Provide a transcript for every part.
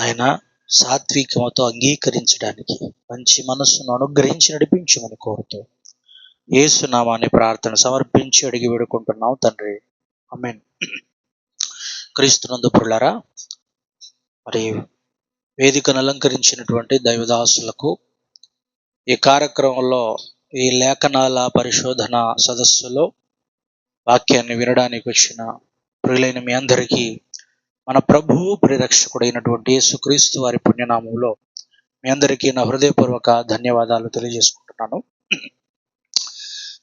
ఆయన సాత్వికమతో అంగీకరించడానికి మంచి మనస్సును అనుగ్రహించి నడిపించమని కోరుతూ యేసు నామాన్ని ప్రార్థన సమర్పించి అడిగి వేడుకుంటున్నాం తండ్రి. ఆమేన్. క్రీస్తునందు ప్రియులారా, మరి వేదికను అలంకరించినటువంటి దైవదాసులకు, ఈ కార్యక్రమంలో, ఈ లేఖనాల పరిశోధన సదస్సులో వాక్యాన్ని వినడానికి వచ్చిన ప్రియులైన మీ అందరికీ మన ప్రభువు పరిరక్షకుడైనటువంటి యేసుక్రీస్తు వారి పుణ్యనామంలో మీ అందరికీ నా హృదయపూర్వక ధన్యవాదాలు తెలియజేసుకుంటున్నాను.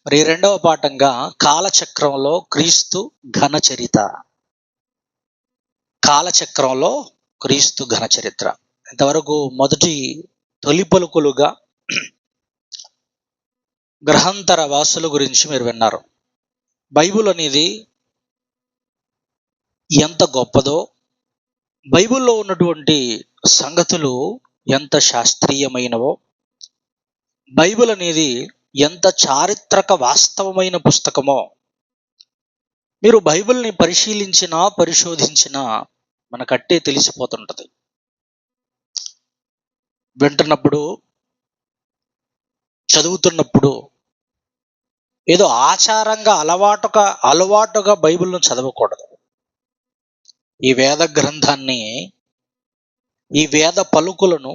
మరి రెండవ పాఠంగా కాలచక్రంలో క్రీస్తు ఘనచరిత. కాలచక్రంలో క్రీస్తు ఘనచరిత్ర. ఇంతవరకు తొలి పలుకులుగా గ్రహాంతర వాసుల గురించి మీరు విన్నారు. బైబిల్ అనేది ఎంత గొప్పదో, బైబిల్లో ఉన్నటువంటి సంగతులు ఎంత శాస్త్రీయమైనవో, బైబిల్ అనేది ఎంత చారిత్రక వాస్తవమైన పుస్తకమో మీరు బైబిల్ని పరిశీలించినా పరిశోధించినా మనకట్టే తెలిసిపోతుంటది. వింటున్నప్పుడు, చదువుతున్నప్పుడు ఏదో ఆచారంగా అలవాటుగా బైబిల్ను చదవకూడదు. ఈ వేద గ్రంథాన్ని, ఈ వేద పలుకులను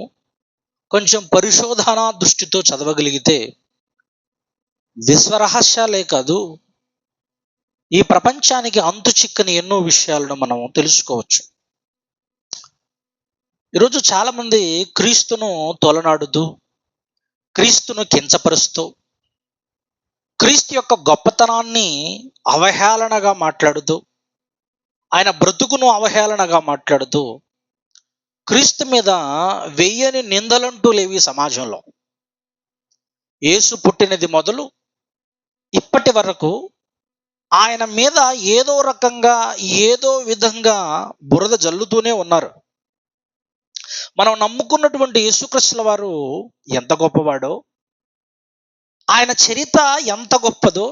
కొంచెం పరిశోధనా దృష్టితో చదవగలిగితే విశ్వరహస్యాలే కాదు, ఈ ప్రపంచానికి అంతు చిక్కని ఎన్నో విషయాలను మనం తెలుసుకోవచ్చు. ఈరోజు చాలామంది క్రీస్తును తోలనాడుతూ, క్రీస్తును కించపరుస్తూ, క్రీస్తు యొక్క గొప్పతనాన్ని అవహేళనగా మాట్లాడుతూ, ఆయన బ్రతుకును అవహేళనగా మాట్లాడుతూ, క్రీస్తు మీద వెయ్యని నిందలంటూ లేవి సమాజంలో. యేసు పుట్టినది మొదలు ఇప్పటి వరకు ఆయన మీద ఏదో రకంగా, ఏదో విధంగా బురద జల్లుతూనే ఉన్నారు. మనం నమ్ముకున్నటువంటి యేసుక్రీస్తుల వారు ఎంత గొప్పవాడో, ఆయన చరిత్ర ఎంత గొప్పదో,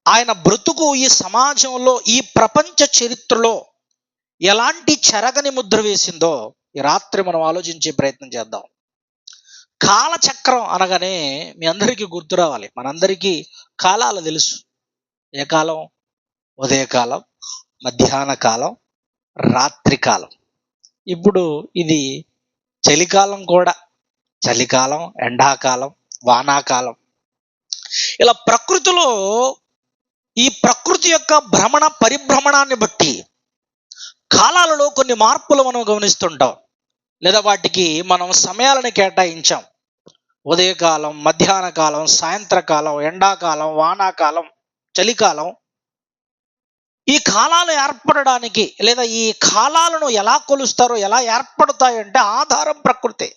ఆయన బ్రతుకు ఈ సమాజంలో, ఈ ప్రపంచ చరిత్రలో ఎలాంటి చెరగని ముద్ర వేసిందో ఈ రాత్రి మనం ఆలోచించే ప్రయత్నం చేద్దాం. కాలచక్రం అనగానే మీ అందరికీ గుర్తు రావాలి. మనందరికీ కాలాలు తెలుసు. ఏ కాలం? ఉదయకాలం, మధ్యాహ్న కాలం, రాత్రి కాలం. ఇప్పుడు ఇది చలికాలం కూడా. చలికాలం, ఎండాకాలం, వానాకాలం. ఇలా ప్రకృతిలో, ఈ ప్రకృతి యొక్క పరిభ్రమణాన్ని బట్టి కాలాలలో కొన్ని మార్పులు మనం గమనిస్తుంటాం, లేదా వాటికి మనం సమయాలను కేటాయించాం. ఉదయకాలం, మధ్యాహ్న కాలం, సాయంత్రకాలం, ఎండాకాలం, వానాకాలం, చలికాలం. ఈ కాలాలు ఏర్పడడానికి, లేదా ఈ కాలాలను ఎలా కొలుస్తారో, ఎలా ఏర్పడతాయంటే ఆధారం ప్రకృతి.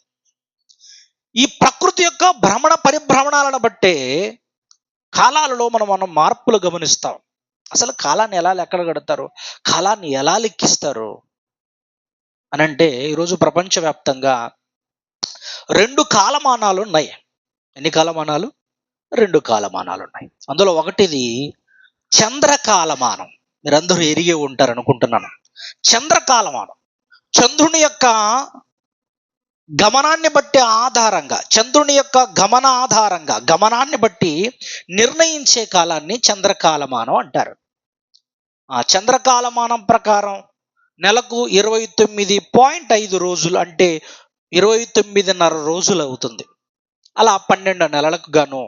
ఈ ప్రకృతి యొక్క పరిభ్రమణాలను బట్టే కాలాలలో మనం మార్పులు గమనిస్తాం. అసలు కాలాన్ని ఎలా లెక్కలు కడతారు, కాలాన్ని ఎలా లెక్కిస్తారు అని అంటే, ఈరోజు ప్రపంచవ్యాప్తంగా 2 కాలమానాలు ఉన్నాయి. ఎన్ని కాలమానాలు? 2 కాలమానాలు ఉన్నాయి. అందులో ఒకటిది చంద్రకాలమానం. మీరందరూ ఎరిగే ఉంటారు అనుకుంటున్నాను. చంద్రకాలమానం చంద్రుని యొక్క గమనాన్ని బట్టి ఆధారంగా, చంద్రుని యొక్క గమనాన్ని బట్టి నిర్ణయించే కాలాన్ని చంద్రకాలమానం అంటారు. ఆ చంద్రకాలమానం ప్రకారం నెలకు 29.5 రోజులు, అంటే 29.5 రోజులు అవుతుంది. అలా 12 నెలలకు గాను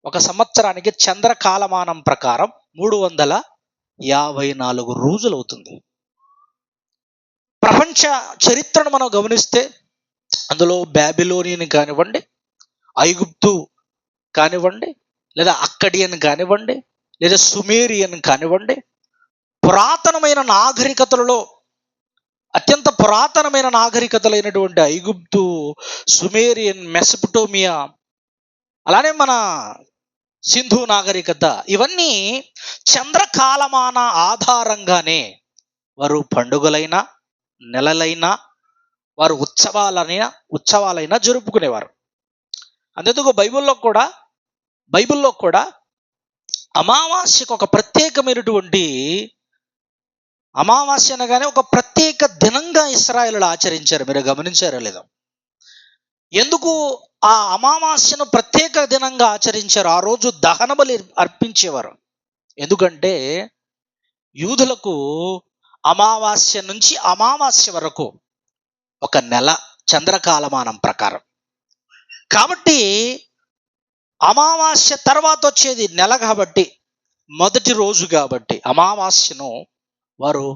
ఒక సంవత్సరానికి చంద్రకాలమానం ప్రకారం 354 రోజులు అవుతుంది. ప్రపంచ చరిత్రను మనం గమనిస్తే అందులో బాబిలోనియన్ కానివ్వండి, ఐగుప్తు కానివ్వండి, లేదా అక్కడియన్ కానివ్వండి, లేదా సుమేరియన్ కానివ్వండి, పురాతనమైన నాగరికతలలో అత్యంత పురాతనమైన నాగరికతలైనటువంటి ఐగుప్తు, సుమేరియన్, మెసొపొటేమియా, అలానే మన సింధు నాగరికత, ఇవన్నీ చంద్రకాలమాన ఆధారంగానే వారు పండుగలైనా, నెలలైనా, వారు ఉత్సవాలైనా జరుపుకునేవారు. అందుకు బైబిల్లో కూడా అమావాస్యకు ఒక ప్రత్యేకమైనటువంటి అమావాస్య అనగానే ఒక ప్రత్యేక దినంగా ఇశ్రాయేలులు ఆచరించారు. మీరు గమనించారో లేదో? ఎందుకు ఆ అమావాస్యను ప్రత్యేక దినంగా ఆచరించారు? ఆ రోజు దహన బలి అర్పించేవారు. ఎందుకంటే యూదులకు అమావాస్య నుంచి అమావాస్య వరకు ఒక నెల చంద్రకాలమానం ప్రకారం. కాబట్టి అమావాస్య తర్వాత వచ్చేది నెల కాబట్టి, మొదటి రోజు కాబట్టి అమావాస్యను వారు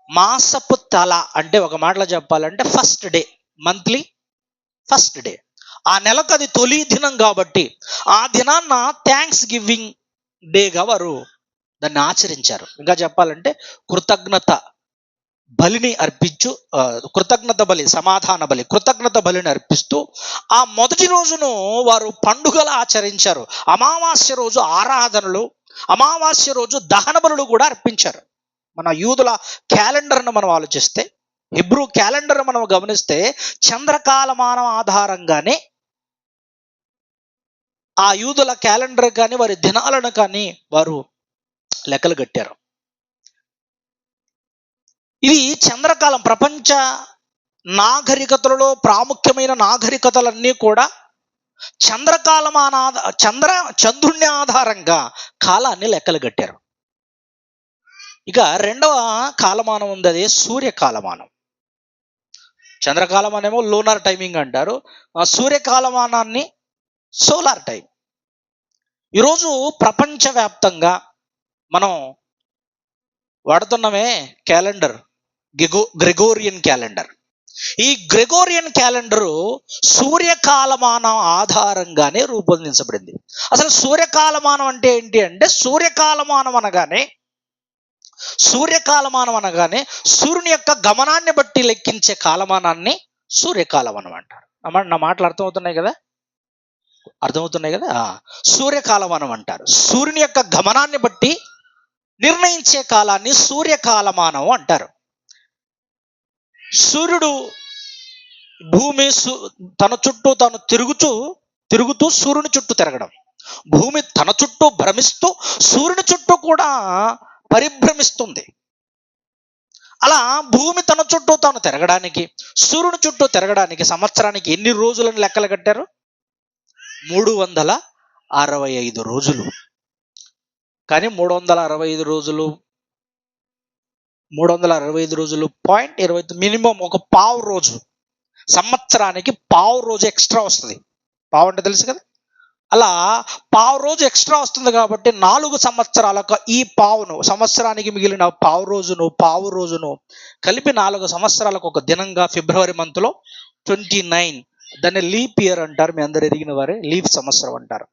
మాసపు తల అంటే, ఒక మాటలో చెప్పాలంటే first day, monthly first day. ఆ నెలకు అది తొలి దినం కాబట్టి ఆ దినాన్న థ్యాంక్స్ గివింగ్ డేగా వారు దాన్ని ఆచరించారు. ఇంకా చెప్పాలంటే కృతజ్ఞత బలిని కృతజ్ఞత బలి, సమాధాన బలి, కృతజ్ఞత బలిని అర్పిస్తూ ఆ మొదటి రోజును వారు పండుగలు ఆచరించారు. అమావాస్య రోజు ఆరాధనలు, అమావాస్య రోజు దహన బలులు కూడా అర్పించారు. మన యూదుల క్యాలెండర్ను మనం ఆలోచిస్తే, హిబ్రూ క్యాలెండర్ మనం గమనిస్తే, చంద్రకాలమానం ఆధారంగానే ఆ యూదుల క్యాలెండర్ కానీ వారి దినాలను కానీ వారు లెక్కలు కట్టారు. ఇది చంద్రకాలం. ప్రపంచ నాగరికతలలో ప్రాముఖ్యమైన నాగరికతలన్నీ కూడా చంద్రుణ్ణి ఆధారంగా కాలాన్ని లెక్కలు కట్టారు. ఇక రెండవ కాలమానం ఉంది, అదే సూర్యకాలమానం. చంద్రకాలం అనేమో లూనార్ టైమింగ్ అంటారు, సూర్యకాలమానాన్ని సోలార్ టైం. ఈరోజు ప్రపంచవ్యాప్తంగా మనం వాడుతున్నామే క్యాలెండర్, గ్రెగోరియన్ క్యాలెండర్. ఈ గ్రెగోరియన్ క్యాలెండరు సూర్యకాలమానం ఆధారంగానే రూపొందించబడింది. అసలు సూర్యకాలమానం అంటే ఏంటి అంటే, సూర్యకాలమానం అనగానే సూర్యుని యొక్క గమనాన్ని బట్టి లెక్కించే కాలమానాన్ని సూర్యకాలమానం అంటారు. నా మాటలు అర్థమవుతున్నాయి కదా? సూర్యకాలమానం అంటారు. సూర్యుని యొక్క గమనాన్ని బట్టి నిర్ణయించే కాలాన్ని సూర్యకాలమానం అంటారు. సూర్యుడు భూమి తన చుట్టూ తాను తిరుగుతూ సూర్యుని చుట్టూ తిరగడం, భూమి తన చుట్టూ భ్రమిస్తూ సూర్యుని చుట్టూ కూడా పరిభ్రమిస్తుంది. అలా భూమి తన చుట్టూ తాను తిరగడానికి, సూర్యుని చుట్టూ తిరగడానికి సంవత్సరానికి ఎన్ని రోజులను లెక్కలు కట్టారు? 365 రోజులు. కానీ 365 రోజులు పాయింట్ 20, మినిమం ఒక పావు రోజు, సంవత్సరానికి పావు రోజు ఎక్స్ట్రా వస్తుంది. పావు అంటే తెలుసు కదా? అలా పావు రోజు ఎక్స్ట్రా వస్తుంది కాబట్టి 4 సంవత్సరాలకు ఈ పావును, సంవత్సరానికి మిగిలిన పావు రోజును కలిపి 4 సంవత్సరాలకు ఒక దినంగా ఫిబ్రవరి మంత్లో 29, దాన్ని లీప్ ఇయర్ అంటారు. మీ అందరు ఎరిగిన వారే, లీప్ సంవత్సరం అంటారు.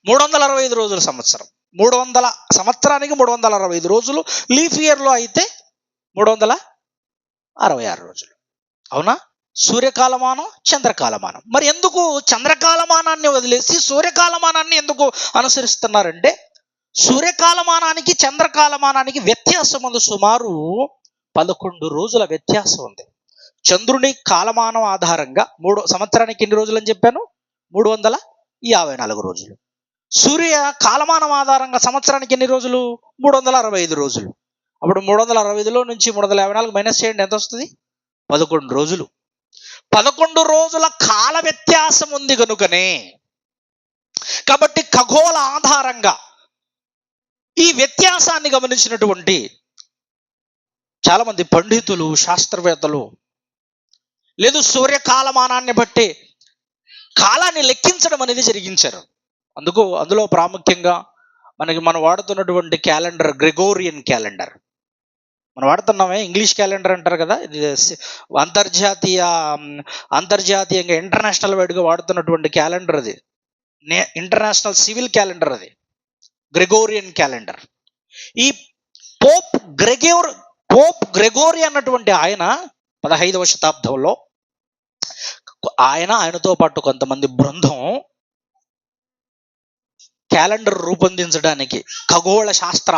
365 రోజుల సంవత్సరం. 300 సంవత్సరానికి 365 రోజులు, లీఫ్ ఇయర్లో అయితే 366 రోజులు. అవునా? సూర్యకాలమానం, చంద్రకాలమానం. మరి ఎందుకు చంద్రకాలమానాన్ని వదిలేసి సూర్యకాలమానాన్ని ఎందుకు అనుసరిస్తున్నారంటే, సూర్యకాలమానానికి చంద్రకాలమానానికి వ్యత్యాసం ఉంది. సుమారు 11 రోజుల వ్యత్యాసం ఉంది. చంద్రుని కాలమానం ఆధారంగా సంవత్సరానికి ఎన్ని రోజులు అని చెప్పాను? 354 రోజులు. సూర్య కాలమానం ఆధారంగా సంవత్సరానికి ఎన్ని రోజులు? 365 రోజులు. అప్పుడు 365లో నుంచి 354 మైనస్ చేయండి, ఎంత వస్తుంది? 11 రోజులు. 11 రోజుల కాల వ్యత్యాసం ఉంది కనుకనే, కాబట్టి ఖగోళ ఆధారంగా ఈ వ్యత్యాసాన్ని గమనించినటువంటి చాలా మంది పండితులు, శాస్త్రవేత్తలు, లేదు సూర్యకాలమానాన్ని బట్టి కాలాన్ని లెక్కించడం అనేది జరిగించారు. అందులో ప్రాముఖ్యంగా మనం వాడుతున్నటువంటి క్యాలెండర్ గ్రెగోరియన్ క్యాలెండర్. మనం వాడుతున్నామే ఇంగ్లీష్ క్యాలెండర్ అంటారు కదా, ఇది అంతర్జాతీయంగా ఇంటర్నేషనల్ వైడ్గా వాడుతున్నటువంటి క్యాలెండర్. అది ఇంటర్నేషనల్ సివిల్ క్యాలెండర్, అది గ్రెగోరియన్ క్యాలెండర్. ఈ పోప్ గ్రెగోరి అన్నటువంటి ఆయన 15వ శతాబ్దంలో ఆయనతో పాటు కొంతమంది బృందం క్యాలెండర్ రూపొందించడానికి ఖగోళ శాస్త్ర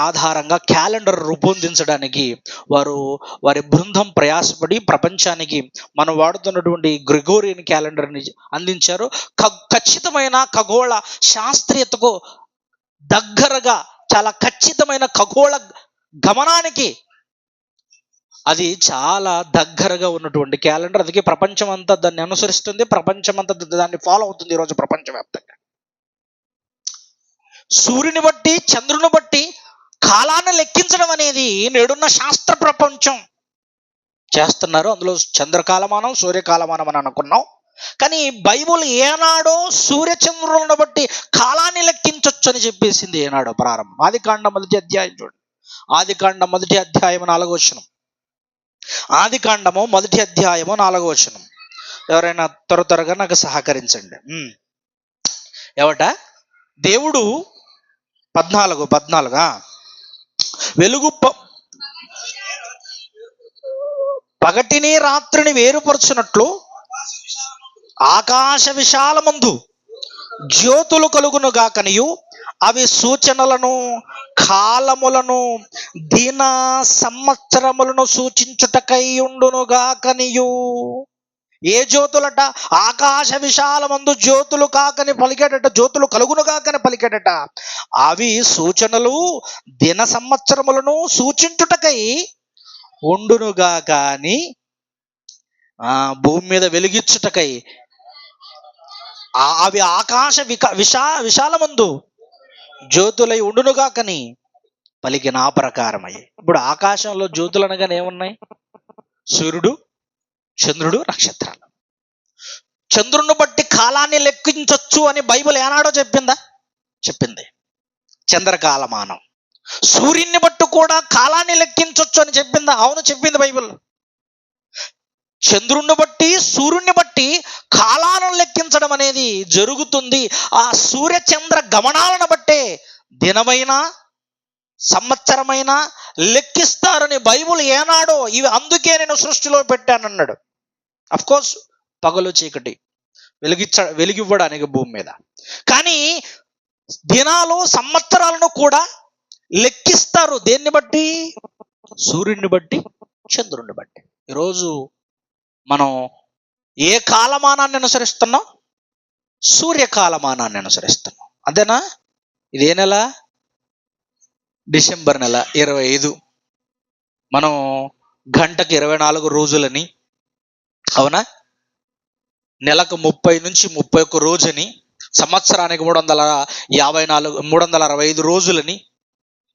ఆధారంగా క్యాలెండర్ రూపొందించడానికి వారి బృందం ప్రయాసపడి ప్రపంచానికి మనం వాడుతున్నటువంటి గ్రెగోరియన్ క్యాలెండర్ని అందించారు. ఖచ్చితమైన ఖగోళ శాస్త్రీయతకు దగ్గరగా చాలా ఖచ్చితమైన ఖగోళ గమనానికి అది చాలా దగ్గరగా ఉన్నటువంటి క్యాలెండర్. అందుకే ప్రపంచం అంతా దాన్ని అనుసరిస్తుంది, ప్రపంచం అంతా దాన్ని ఫాలో అవుతుంది ఈరోజు ప్రపంచవ్యాప్తంగా. సూర్యుని బట్టి, చంద్రుని బట్టి కాలాన్ని లెక్కించడం అనేది నేడున్న శాస్త్ర ప్రపంచం చేస్తున్నారు. అందులో చంద్రకాలమానం, సూర్యకాలమానం అని అనుకున్నాం. కానీ బైబుల్ ఏనాడో సూర్యచంద్రులను బట్టి కాలాన్ని లెక్కించవచ్చు అని చెప్పేసింది ఏనాడో ప్రారంభం. ఆదికాండం 1వ అధ్యాయం చూడండి. ఆదికాండం 1వ అధ్యాయం 4వ వచనం. ఆదికాండము 1వ అధ్యాయము 4వ వచనం. ఎవరైనా త్వరగా నాకు సహకరించండి. ఏవట దేవుడు 14 వెలుగు పగటిని రాత్రిని వేరుపరచునట్లు ఆకాశ విశాలమందు జ్యోతులు కలుగును గాకనియు అవి సూచనలను, కాలములను, దిన సంవత్సరములను సూచించుటకై ఉండును గాకనియు. ఏ జ్యోతులట? ఆకాశ విశాలమందు జ్యోతులు కాకని పలికేటట, జ్యోతులు కలుగును కాకని పలికేటట. అవి సూచనలు, దిన సంవత్సరములను సూచించుటకై ఉండునుగా కానీ భూమి మీద వెలిగించుటకై అవి ఆకాశ విశాలమందు జ్యోతులై ఉండునుగా కని పలికిన ఆ ప్రకారమై. ఇప్పుడు ఆకాశంలో జ్యోతులు అనగానే ఏమున్నాయి? సూర్యుడు, చంద్రుడు, నక్షత్రాలు. చంద్రుని బట్టి కాలాన్ని లెక్కించవచ్చు అని బైబిల్ ఏనాడో చెప్పిందా? చెప్పింది. చంద్రకాలమానం. సూర్యుని బట్టి కూడా కాలాన్ని లెక్కించవచ్చు అని చెప్పిందా? అవును, చెప్పింది బైబిల్. చంద్రుణ్ణి బట్టి, సూర్యుని బట్టి కాలాలను లెక్కించడం అనేది జరుగుతుంది. ఆ సూర్యచంద్ర గమనాలను బట్టే దినమైన, సంవత్సరమైన లెక్కిస్తారని బైబిల్ ఏనాడో ఇవి అందుకే నేను సృష్టిలో పెట్టానన్నాడు. అఫ్కోర్స్ పగలు చీకటి వెలిగివ్వడానికి భూమి మీద. కానీ దినాలు, సంవత్సరాలను కూడా లెక్కిస్తారు. దేన్ని బట్టి? సూర్యుడిని బట్టి, చంద్రుడిని బట్టి. ఈరోజు మనం ఏ కాలమానాన్ని అనుసరిస్తున్నాం? సూర్యకాలమానాన్ని అనుసరిస్తున్నాం. అంతేనా? ఇదే నెల? డిసెంబర్ నెల 25. మనం గంటకి 24 రోజులని, అవునా? నెలకు 30 నుంచి 31 రోజని, సంవత్సరానికి 365 రోజులని,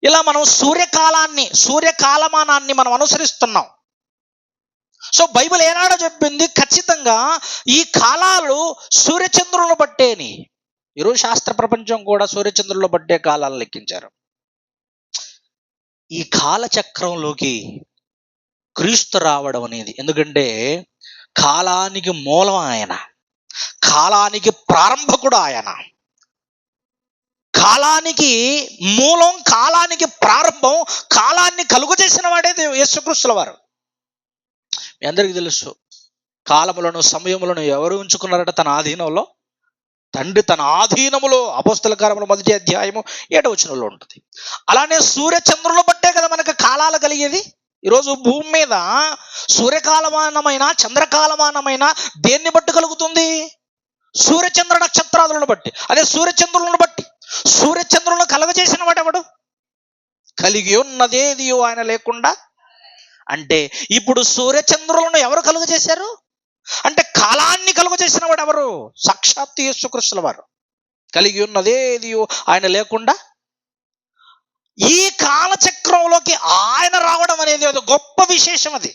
ఇలా మనం సూర్యకాలమానాన్ని మనం అనుసరిస్తున్నాం. సో బైబిల్ ఏనాడో చెప్పింది ఖచ్చితంగా ఈ కాలాలు సూర్యచంద్రులను బట్టేని. ఈరోజు శాస్త్ర ప్రపంచం కూడా సూర్యచంద్రులను బట్టే కాలాలను లెక్కించారు. ఈ కాలచక్రంలోకి క్రీస్తు రావడం అనేది, ఎందుకంటే కాలానికి మూలం ఆయన, కాలానికి ప్రారంభకుడు ఆయన, కాలానికి మూలం, కాలానికి ప్రారంభం, కాలాన్ని కలుగు చేసిన వాడే యేసుక్రీస్తుల వారు. మీ అందరికీ తెలుసు, కాలములను, సమయములను ఎవరు ఉంచుకున్నారట తన ఆధీనంలో? తండ్రి తన ఆధీనములో. అపోస్తల కార్యములు 1వ అధ్యాయము 7వ వచనంలో ఉంటుంది. అలానే సూర్యచంద్రుల బట్టే కదా మనకు కాలాలు కలిగేది. ఈరోజు భూమి మీద సూర్యకాలమానమైన, చంద్రకాలమానమైన దేన్ని బట్టి కలుగుతుంది? సూర్యచంద్ర నక్షత్రాలను బట్టి. అదే సూర్యచంద్రులను బట్టి. సూర్యచంద్రులను కలగజేసిన వాడెవడు? కలిగి ఉన్నదేదియో ఆయన లేకుండా. అంటే ఇప్పుడు సూర్యచంద్రులను ఎవరు కలుగజేశారు? అంటే కాలాన్ని కలుగజేసిన వాడు ఎవరు? సాక్షాత్తు యేసుక్రీస్తుల వారు. కలిగి ఉన్నదేదియో ఆయన లేకుండా. ఈ కాలచక్రంలోకి ఆయన రావడం అనేది అది గొప్ప విశేషం. అది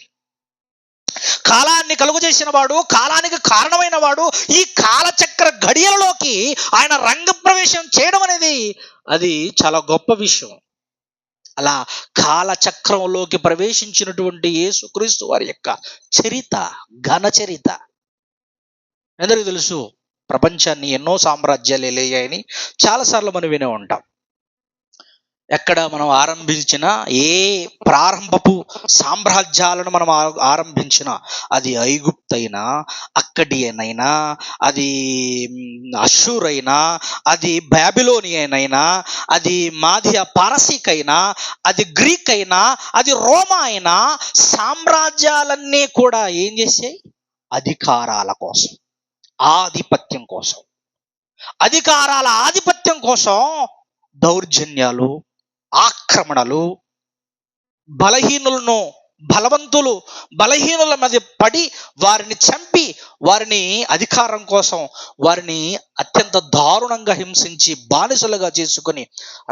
కాలాన్ని కలుగజేసిన వాడు, కాలానికి కారణమైన వాడు, ఈ కాలచక్ర గడియలలోకి ఆయన రంగప్రవేశం చేయడం అనేది అది చాలా గొప్ప విషయం. అలా కాలచక్రంలోకి ప్రవేశించినటువంటి యేసుక్రీస్తు వారి యొక్క చరిత, ఘన చరిత. అందరికీ తెలుసు, ప్రపంచాన్ని ఎన్నో సామ్రాజ్యాలు ఏలేయాయని చాలాసార్లు మనం వినే ఉంటాం. ఎక్కడ మనం ఆరంభించిన, ఏ ప్రారంభపు సామ్రాజ్యాలను మనం ఆరంభించినా, అది ఐగుప్తైనా, అక్కడియనైనా, అది అషూర్ అయినా, అది బాబిలోనియన్ అయినా, అది మాధ్య పారసీక్ అయినా, అది గ్రీక్ అయినా, అది రోమా అయినా, సామ్రాజ్యాలన్నీ కూడా ఏం చేసాయి? అధికారాల కోసం, ఆధిపత్యం కోసం, అధికారాల ఆధిపత్యం కోసం దౌర్జన్యాలు, ఆక్రమణలు, బలహీనులను బలహీనుల మధ్య పడి వారిని చంపి, వారిని అధికారం కోసం వారిని అత్యంత దారుణంగా హింసించి బానిసలుగా చేసుకొని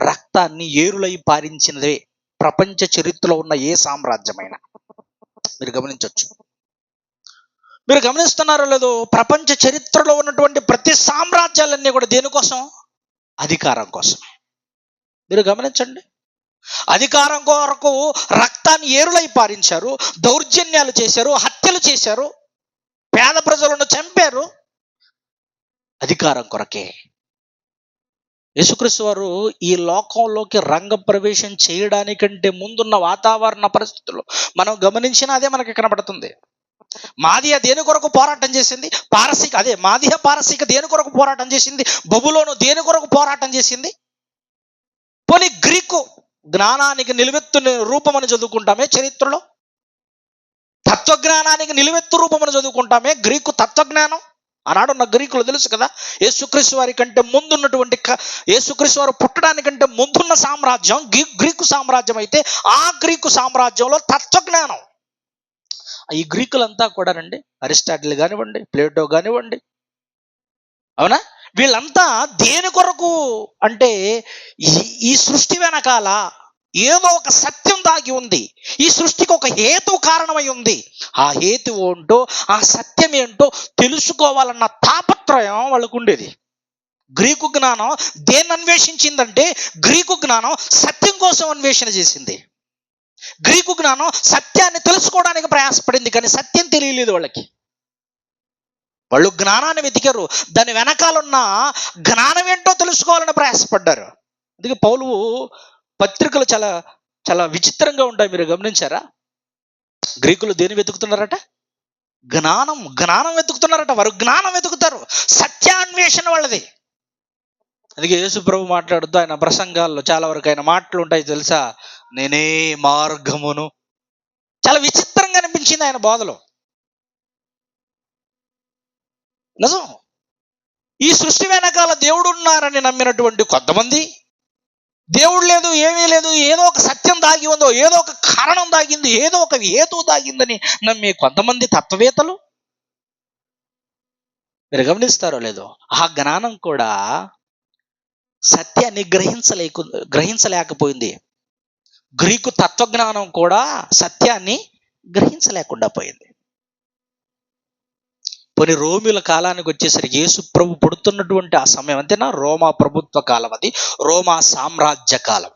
రక్తాన్ని ఏరులై పారించినదే ప్రపంచ చరిత్రలో ఉన్న ఏ సామ్రాజ్యమైనా. మీరు గమనించవచ్చు. మీరు గమనిస్తున్నారో లేదో, ప్రపంచ చరిత్రలో ఉన్నటువంటి ప్రతి సామ్రాజ్యాలన్నీ కూడా దేనికోసం? అధికారం కోసం. మీరు గమనించండి. అధికారం కొరకు రక్తాన్ని ఏరులై పారించారు, దౌర్జన్యాలు చేశారు, హత్యలు చేశారు, పేద ప్రజలను చంపారు అధికారం కొరకే. యేసుక్రీస్తు వారు ఈ లోకంలోకి రంగ ప్రవేశం చేయడానికంటే ముందున్న వాతావరణ పరిస్థితుల్లో మనం గమనించినా అదే మనకి కనబడుతుంది. మాదియ దేని కొరకు పోరాటం చేసింది? మాదియ పారసీక దేని కొరకు పోరాటం చేసింది? బబులోను దేని కొరకు పోరాటం చేసింది? పోనీ గ్రీకు జ్ఞానానికి నిలువెత్తు రూపమని చదువుకుంటామే చరిత్రలో, తత్వజ్ఞానానికి నిలువెత్తు రూపమని చదువుకుంటామే గ్రీకు తత్వజ్ఞానం. ఆనాడున్న గ్రీకులు తెలుసు కదా, యేసుక్రీస్తు వారి కంటే ముందున్నటువంటి, యేసుక్రీస్తు వారు పుట్టడానికంటే ముందున్న సామ్రాజ్యం గ్రీకు సామ్రాజ్యం అయితే, ఆ గ్రీకు సామ్రాజ్యంలో తత్వజ్ఞానం. ఈ గ్రీకులంతా కూడా రండి, అరిస్టాటిల్ కానివ్వండి, ప్లేటో కానివ్వండి, అవునా, వీళ్ళంతా దేని కొరకు అంటే ఈ సృష్టి వెనకాల ఏదో ఒక సత్యం దాగి ఉంది, ఈ సృష్టికి ఒక హేతు కారణమై ఉంది. ఆ హేతు ఏంటో, ఆ సత్యం ఏంటో తెలుసుకోవాలన్న తాపత్రయం వాళ్ళకు ఉండేది. గ్రీకు జ్ఞానం దేన్ని అన్వేషించిందంటే, గ్రీకు జ్ఞానం సత్యం కోసం అన్వేషణ చేసింది. గ్రీకు జ్ఞానం సత్యాన్ని తెలుసుకోవడానికి ప్రయాసపడింది, కానీ సత్యం తెలియలేదు వాళ్ళకి. వాళ్ళు జ్ఞానాన్ని వెతికారు, దాని వెనకాలన్న జ్ఞానం ఏంటో తెలుసుకోవాలని ప్రయాసపడ్డారు. అందుకే పౌలు పత్రికలు చాలా చాలా విచిత్రంగా ఉంటాయి. మీరు గమనించారా? గ్రీకులు దేని వెతుకుతున్నారట? జ్ఞానం వెతుకుతున్నారట. వారు జ్ఞానం వెతుకుతారు, సత్యాన్వేషణ వాళ్ళది. అందుకే యేసు ప్రభు మాట్లాడుతూ ఆయన ప్రసంగాల్లో చాలా వరకు ఆయన మాటలు ఉంటాయి తెలుసా, నేనే మార్గమును. చాలా విచిత్రంగా అనిపించింది ఆయన బోధలో. నిజం. ఈ సృష్టి వెనకాల దేవుడు ఉన్నారని నమ్మినటువంటి కొంతమంది, దేవుడు లేదు, ఏమీ లేదు, ఏదో ఒక సత్యం దాగి ఉందో, ఏదో ఒక కారణం దాగింది, ఏదో ఒక హేతు దాగిందని నమ్మే కొంతమంది తత్వవేత్తలు. మీరు గమనిస్తారో లేదో, ఆ జ్ఞానం కూడా సత్యాన్ని గ్రహించలేకపోయింది. గ్రీకు తత్వజ్ఞానం కూడా సత్యాన్ని గ్రహించలేకుండా పోయింది. పోనీ రోమిల కాలానికి వచ్చేసరికి యేసు ప్రభు పుడుతున్నటువంటి ఆ సమయం అంతేనా, రోమా ప్రభుత్వ కాలం, అది రోమా సామ్రాజ్య కాలం.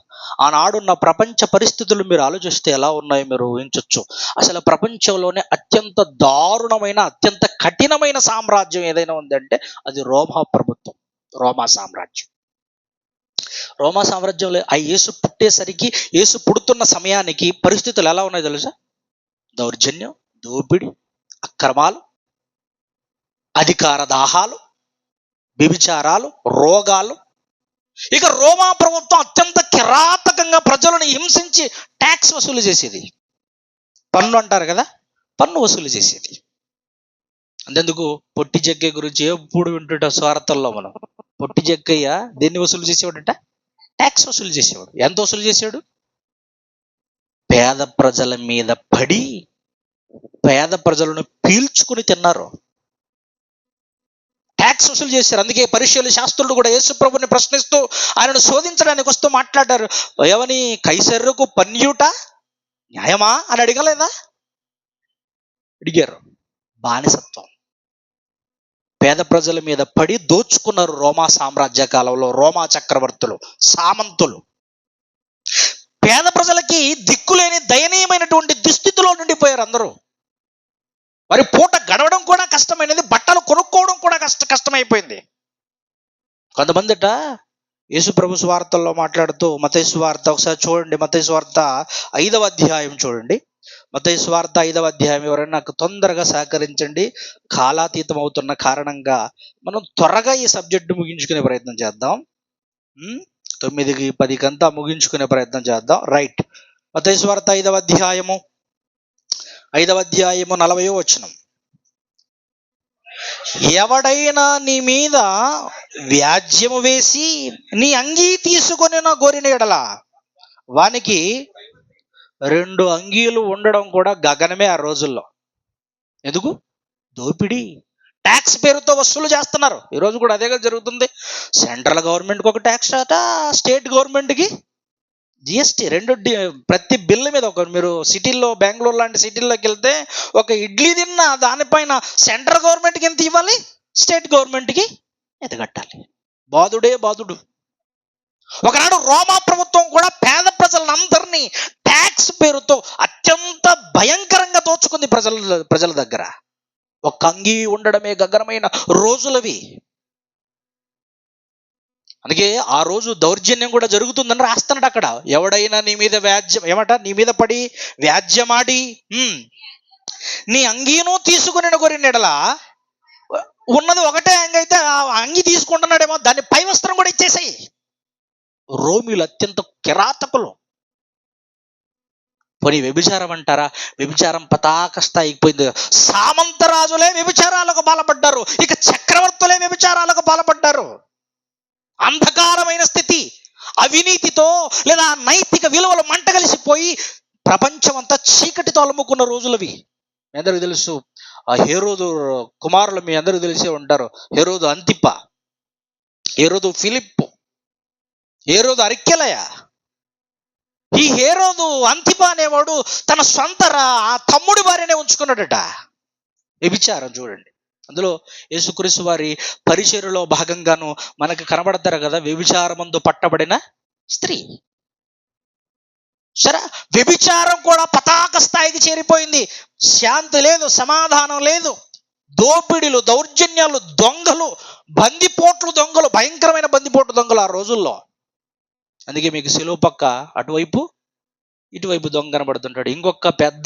ఆనాడున్న ప్రపంచ పరిస్థితులు మీరు ఆలోచిస్తే ఎలా ఉన్నాయో మీరు ఊహించవచ్చు. అసలు ప్రపంచంలోనే అత్యంత దారుణమైన, అత్యంత కఠినమైన సామ్రాజ్యం ఏదైనా ఉందంటే అది రోమా ప్రభుత్వం, రోమా సామ్రాజ్యం. రోమా సామ్రాజ్యంలో ఆ యేసు పుట్టేసరికి, యేసు పుడుతున్న సమయానికి పరిస్థితులు ఎలా ఉన్నాయో తెలుసా? దౌర్జన్యం, దోపిడి, అక్రమాలు, అధికార దాహాలు, వ్యభిచారాలు, రోగాలు. ఇక రోమా ప్రభుత్వం అత్యంత కిరాతకంగా ప్రజలను హింసించి ట్యాక్స్ వసూలు చేసేది. పన్ను అంటారు కదా, పన్ను వసూలు చేసేది. అంతెందుకు, పొట్టి జగ్గయ్య గురించి ఎప్పుడు వింటుంటాం స్వార్థంలో మనం. పొట్టి జగ్గయ్య దేన్ని వసూలు చేసేవాడంట? ట్యాక్స్ వసూలు చేసేవాడు. ఎంత వసూలు చేశాడు? పేద ప్రజల మీద పడి పేద ప్రజలను పీల్చుకుని తిన్నారు, ట్యాక్స్ వసూలు చేశారు. అందుకే పరిశీలు శాస్త్రులు కూడా యేసు ప్రభుని ప్రశ్నిస్తూ ఆయనను శోధించడానికి వస్తూ మాట్లాడారు. ఎవని కైసరుకు పన్యుట న్యాయమా అని అడగలేదా? అడిగారు. బానిసత్వం, పేద ప్రజల మీద పడి దోచుకున్నారు రోమా సామ్రాజ్య కాలంలో రోమా చక్రవర్తులు, సామంతులు. పేద ప్రజలకి దిక్కులేని దయనీయమైనటువంటి దుస్థితిలో నుండిపోయారు అందరూ. వారి పూట గడవడం కూడా కష్టమైనది, బట్టలు కొనుక్కోవడం కూడా కష్టమైపోయింది. కొంతమందిట యేసు ప్రభు సువార్తల్లో మాట్లాడుతూ, మత్తయి సువార్త ఒకసారి చూడండి, మత్తయి సువార్త 5వ అధ్యాయం చూడండి. మత్తయి సువార్త 5వ అధ్యాయం. ఎవరైనా నాకు తొందరగా సహకరించండి, కాలాతీతం అవుతున్న కారణంగా మనం త్వరగా ఈ సబ్జెక్టు ముగించుకునే ప్రయత్నం చేద్దాం. 9:10 ముగించుకునే ప్రయత్నం చేద్దాం. రైట్. మత్తయి సువార్త 5వ అధ్యాయము 40వ వచనం. ఎవడైనా నీ మీద వ్యాజ్యము వేసి నీ అంగీ తీసుకొని నా గోరిన ఎడల వానికి 2 అంగీలు ఉండడం కూడా గగనమే ఆ రోజుల్లో. ఎందుకు? దోపిడీ. ట్యాక్స్ పేరుతో వసూలు చేస్తున్నారు. ఈరోజు కూడా అదేగా జరుగుతుంది. సెంట్రల్ గవర్నమెంట్కి ఒక ట్యాక్స్ అట, స్టేట్ గవర్నమెంట్కి జిఎస్టీ. ప్రతి బిల్లు మీద మీరు సిటీల్లో, బెంగళూరు లాంటి సిటీల్లోకి వెళ్తే ఒక ఇడ్లీ తిన్న దానిపైన సెంట్రల్ గవర్నమెంట్కి ఎంత ఇవ్వాలి, స్టేట్ గవర్నమెంట్కి ఎంత కట్టాలి. బాధుడే బాధుడు. ఒకనాడు రోమా ప్రభుత్వం కూడా పేద ప్రజలందరినీ ట్యాక్స్ పేరుతో అత్యంత భయంకరంగా దోచుకుంది ప్రజల దగ్గర. ఒక అంగీ ఉండడమే గగనమైన రోజులవి. అందుకే ఆ రోజు దౌర్జన్యం కూడా జరుగుతుందని రాస్తున్నాడు అక్కడ. ఎవడైనా నీ మీద నీ మీద పడి వ్యాజ్యమాడి నీ అంగీను తీసుకుని కొరినెడలా, ఉన్నది ఒకటే అంగి అయితే ఆ అంగి తీసుకుంటున్నాడేమో, దాన్ని పై వస్త్రం కూడా ఇచ్చేసాయి. రోమిలు అత్యంత కిరాతకులు. పోనీ వ్యభిచారం అంటారా? వ్యభిచారం పతాక స్థాయికి పోయింది. సామంతరాజులే వ్యభిచారాలకు పాల్పడ్డారు, ఇక చక్రవర్తులే వ్యభిచారాలకు పాల్పడ్డారు. అంధకారమైన స్థితి, అవినీతితో లేదా నైతిక విలువలు మంటగలిసిపోయి ప్రపంచం అంతా చీకటితో అలుముకున్న రోజులవి. మీ అందరికీ తెలుసు, ఆ హేరోదు కుమారులు మీ అందరికీ తెలిసే ఉంటారు. హేరోదు అంతిప, హేరోదు ఫిలిప్పు, హేరోదు అరికెలయ. ఈ హేరోదు అంతిప అనేవాడు తన సొంత తమ్ముడి వారినే ఉంచుకున్నాడట. వ్యభిచారం చూడండి. అందులో యేసుక్రీస్తు వారి పరిచర్యలో భాగంగాను మనకు కనబడతారు కదా, వ్యభిచారమందు పట్టబడిన స్త్రీ. సరే, వ్యభిచారం కూడా పతాక స్థాయికి చేరిపోయింది. శాంతి లేదు, సమాధానం లేదు. దోపిడీలు, దౌర్జన్యాలు, దొంగలు, బందిపోట్లు దొంగలు, భయంకరమైన బందిపోట్లు దొంగలు ఆ రోజుల్లో. అందుకే మీకు సెలువు పక్క అటువైపు ఇటువైపు దొంగ కనబడుతుంటాడు. ఇంకొక పెద్ద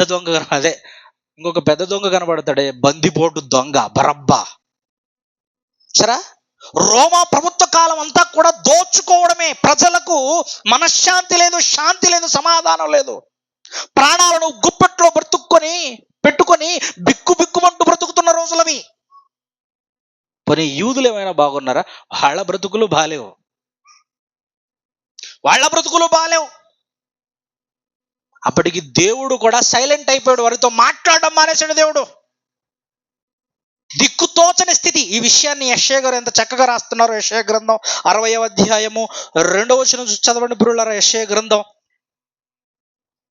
దొంగ కనబడతాడే, బందిపోటు దొంగ బరబ్బా. సరే, రోమా ప్రభుత్వ కాలం అంతా కూడా దోచుకోవడమే. ప్రజలకు మనశ్శాంతి లేదు, శాంతి లేదు, సమాధానం లేదు. ప్రాణాలను గుప్పెట్లో పెట్టుకొని బిక్కుమంటూ బ్రతుకుతున్న రోజులవి. పోనీ యూదులు ఏమైనా బాగున్నారా? వాళ్ళ బ్రతుకులు బాలేవు. అప్పటికి దేవుడు కూడా సైలెంట్ అయిపోయాడు. వారితో మాట్లాడడం మానేశాడు దేవుడు. దిక్కుతోచని స్థితి. ఈ విషయాన్ని యెషయా గారు ఎంత చక్కగా రాస్తున్నారు. యెషయా గ్రంథం 60వ అధ్యాయము 2వ వచనం చదవండి ప్రియులారా. యెషయా గ్రంథం.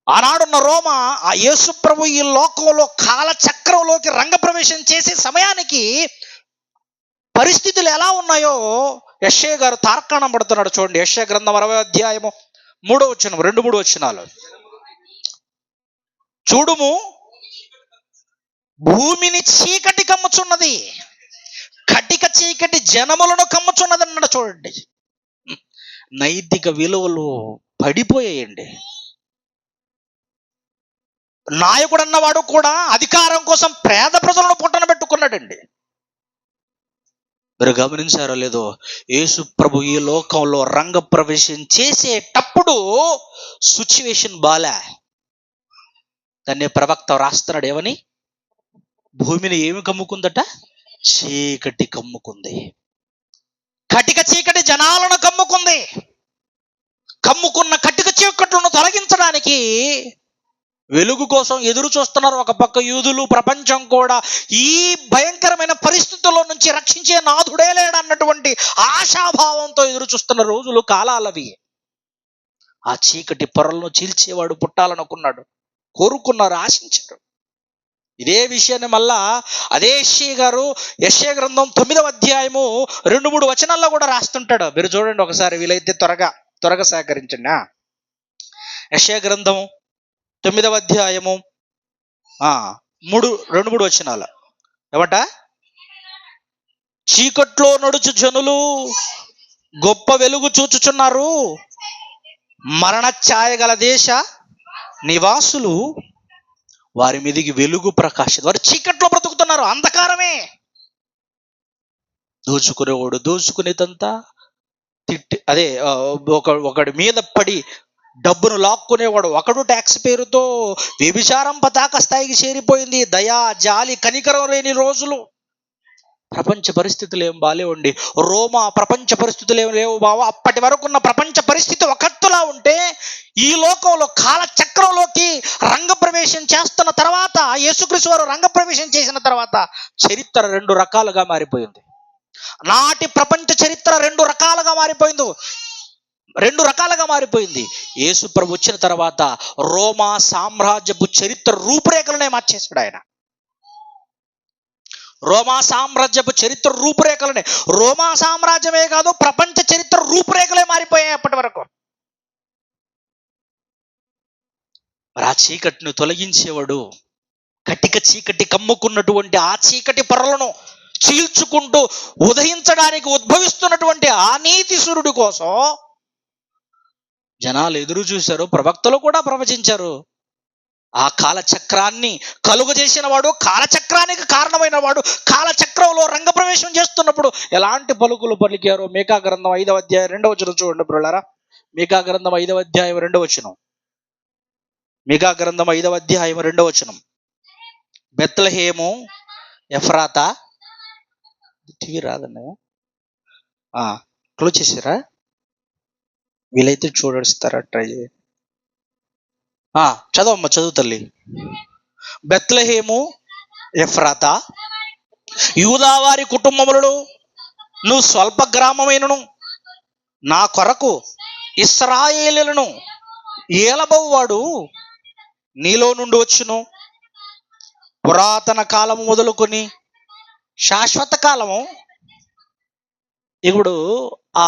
ఆనాడున్న రోమా ఆ యేసు ప్రభు ఈ లోకంలో కాలచక్రంలోకి రంగప్రవేశం చేసే సమయానికి పరిస్థితులు ఎలా ఉన్నాయో యెషయా గారు తార్కాణం పడుతున్నాడు. చూడండి, యెషయా గ్రంథం 60వ అధ్యాయము 3వ వచనం, 2-3 వచనాలు. చూడుము, భూమిని చీకటి కమ్ముచున్నది, కటిక చీకటి జనములను కమ్ముచున్నది అన్నాడు. చూడండి, నైతిక విలువలు పడిపోయాయండి. నాయకుడు అన్నవాడు కూడా అధికారం కోసం పేద ప్రజలను పొట్టన పెట్టుకున్నాడండి. మీరు గమనించారో లేదో, యేసు ప్రభు ఈ లోకంలో రంగప్రవేశం చేసేటప్పుడు సిచ్యువేషన్ బాలే. దాన్ని ప్రవక్త రాస్తున్నాడు ఏమని? భూమిని ఏమి కమ్ముకుందట? చీకటి కమ్ముకుంది. కటిక చీకటి జనాలను కమ్ముకుంది. కమ్ముకున్న కటిక చీకట్లను తొలగించడానికి వెలుగు కోసం ఎదురు చూస్తున్నారు. ఒక పక్క యూదులు, ప్రపంచం కూడా ఈ భయంకరమైన పరిస్థితుల్లో నుంచి రక్షించే నాథుడే లేడన్నటువంటి ఆశాభావంతో ఎదురు చూస్తున్న రోజులు, కాలాలవి. ఆ చీకటి పొరలను చీల్చేవాడు పుట్టాలనుకున్నాడు, కోరుకున్నారు, ఆశించారు. ఇదే విషయాన్ని మళ్ళా అదే యెషయా గారు యెషయా గ్రంథం 9వ అధ్యాయము 2-3 వచనాల్లో కూడా రాస్తుంటాడు. మీరు చూడండి ఒకసారి, వీలైతే త్వరగా సేకరించండి. యెషయా గ్రంథం 9వ అధ్యాయము 2-3 వచనాలు ఏమంట? చీకట్లో నడుచు జనులు గొప్ప వెలుగు చూచుచున్నారు, మరణ ఛాయ గల దేశ నివాసులు వారి మీదికి వెలుగు ప్రకాశం. వారు చీకట్లో బ్రతుకుతున్నారు, అంధకారమే. దోచుకునేవాడు దోచుకునేదంతా ఒకడి మీద పడి డబ్బును లాక్కునేవాడు ఒకడు. ట్యాక్స్ పేరుతో వ్యభిచారం పతాక స్థాయికి చేరిపోయింది. దయా, జాలి, కనికరం లేని రోజులు. ప్రపంచ పరిస్థితులు ఏం బాలేవండి. రోమా ప్రపంచ పరిస్థితులు ఏం లేవు బావా. అప్పటి వరకు ఉన్న ప్రపంచ పరిస్థితి ఒకట్టులా ఉంటే ఈ లోకంలో కాలచక్రంలోకి రంగప్రవేశం చేస్తున్న తర్వాత, యేసుక్రీస్తు వారు రంగప్రవేశం చేసిన తర్వాత చరిత్ర రెండు రకాలుగా మారిపోయింది. నాటి ప్రపంచ చరిత్ర రెండు రకాలుగా మారిపోయింది. యేసు ప్రభు వచ్చిన తర్వాత రోమా సామ్రాజ్యపు చరిత్ర రూపురేఖలనే మార్చేశాడు ఆయన. రోమా సామ్రాజ్యపు చరిత్ర రూపురేఖలనే, రోమా సామ్రాజ్యమే కాదు, ప్రపంచ చరిత్ర రూపురేఖలే మారిపోయాయి అప్పటి వరకు. మరి ఆ చీకటిని తొలగించేవాడు, కటిక చీకటి కమ్ముకున్నటువంటి ఆ చీకటి పొరలను చీల్చుకుంటూ ఉదయించడానికి ఉద్భవిస్తున్నటువంటి ఆ నీతి సూర్యుడి కోసం జనాలు ఎదురు చూశారు. ప్రవక్తలు కూడా ప్రవచించారు. ఆ కాలచక్రాన్ని కలుగజేసిన వాడు, కాలచక్రానికి కారణమైన వాడు, కాలచక్రంలో రంగప్రవేశం చేస్తున్నప్పుడు ఎలాంటి పలుకులు పలికారో మీకా గ్రంథం 5వ అధ్యాయం 2వ వచనం చూడండి బ్రోలారా. మీకా గ్రంథం 5వ అధ్యాయం 2వ వచనం. మీకా గ్రంథం 5వ అధ్యాయం 2వ వచనం. బెత్లెహేము ఎఫ్రాతా, టీవీ రాదన్నయ్య, క్లోజ్ చేసారా? వీలైతే చూడస్తారా, ట్రై చేయండి. చదవమ్మ, చదువు తల్లి. బెత్లెహేము ఎఫ్రాతా, యూదావారి కుటుంబములను నువ్వు స్వల్ప గ్రామమైనను నా కొరకు ఇశ్రాయేలులను ఏలబోవాడు నీలో నుండి వచ్చును. పురాతన కాలము మొదలుకొని శాశ్వత కాలము. ఇప్పుడు ఆ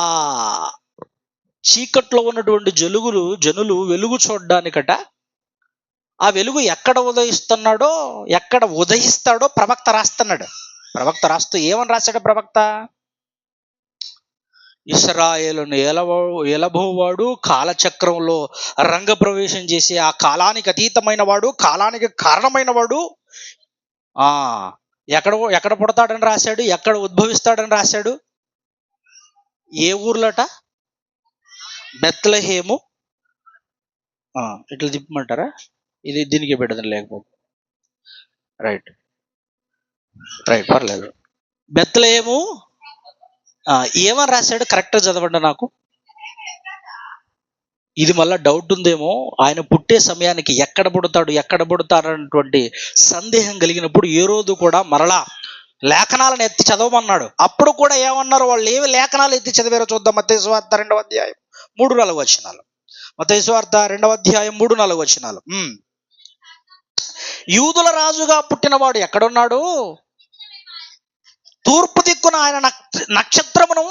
చీకట్లో ఉన్నటువంటి జనులు వెలుగు చూడడానికట, ఆ వెలుగు ఎక్కడ ఉదయిస్తాడో ప్రవక్త రాస్తున్నాడు. ప్రవక్త రాస్తూ ఏమని రాశాడు ప్రవక్త? ఇశ్రాయేలును ఏలబోవాడు, కాలచక్రంలో రంగప్రవేశం చేసి ఆ కాలానికి అతీతమైన వాడు, కాలానికి కారణమైన వాడు ఎక్కడ పుడతాడని రాశాడు, ఎక్కడ ఉద్భవిస్తాడని రాశాడు. ఏ ఊర్లోట? బెత్లెహేము. ఇట్లా తిప్పమంటారా? ఇది దీనికి పెట్టదని, లేకపోతే రైట్ పర్లేదు. బెత్లెహేము ఏమని రాశాడు? కరెక్ట్గా చదవండి నాకు. ఇది మళ్ళీ డౌట్ ఉందేమో, ఆయన పుట్టే సమయానికి ఎక్కడ పుడతాడన్నటువంటి సందేహం కలిగినప్పుడు ఏ రోజు కూడా మరలా లేఖనాలను ఎత్తి చదవమన్నాడు. అప్పుడు కూడా ఏమన్నారు వాళ్ళు? ఏమి లేఖనాలు ఎత్తి చదివారో చూద్దాం. మత్తయి సువార్త 2వ అధ్యాయం 3-4 వచనాలు. మత్తయి సువార్త 2వ అధ్యాయం 3-4 వచనాలు. యూదుల రాజుగా పుట్టినవాడు ఎక్కడున్నాడు? తూర్పు దిక్కున ఆయన నక్షత్రమును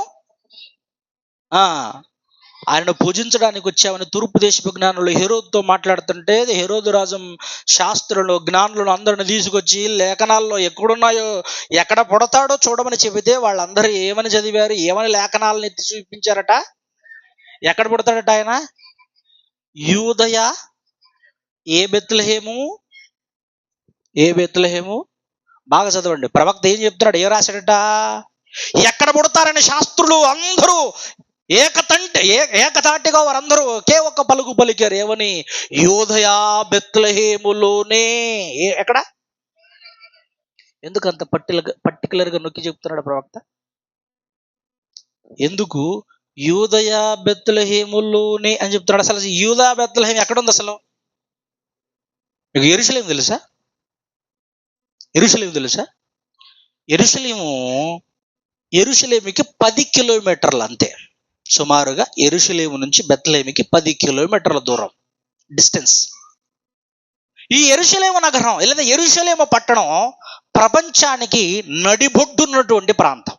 ఆయనను పూజించడానికి వచ్చామని తూర్పు దేశపు జ్ఞానులు హెరోదుతో మాట్లాడుతుంటే, హెరోదు రాజు శాస్త్రులు జ్ఞానులను అందరిని తీసుకొచ్చి లేఖనాల్లో ఎక్కడున్నాయో, ఎక్కడ పుడతాడో చూడమని చెబితే వాళ్ళందరూ ఏమని చదివారు? ఏమని లేఖనాలను ఎత్తి చూపించారట? ఎక్కడ పుడతాడట ఆయన? యూదయ. ఏ బెత్లెహేము? బాగా చదవండి. ప్రవక్త ఏం చెప్తున్నాడు? ఏ రాశాడట? ఎక్కడ పుడతారని శాస్త్రులు అందరూ ఏకతాటిగా వారందరూ ఒకే ఒక్క పలుకు పలికారు. ఏమని? యూదయ బెత్లెహేములోనే. ఎక్కడ? ఎందుకు అంత పర్టికులర్గా నొక్కి చెప్తున్నాడు ప్రవక్త? ఎందుకు యూదయ బెత్లెహేములోనే అని చెప్తున్నాడు? అసలు యూదా బెత్లెహేము ఎక్కడుంది అసలు? మీకు యెరూషలేము తెలుసా? యెరూషలేముకి 10 కిలోమీటర్లు అంతే. సుమారుగా యెరూషలేము నుంచి బెత్లెహేముకి 10 కిలోమీటర్ల దూరం డిస్టెన్స్. ఈ యెరూషలేము నగరం లేదా యెరూషలేము పట్టణం ప్రపంచానికి నడిబొడ్డున్నటువంటి ప్రాంతం.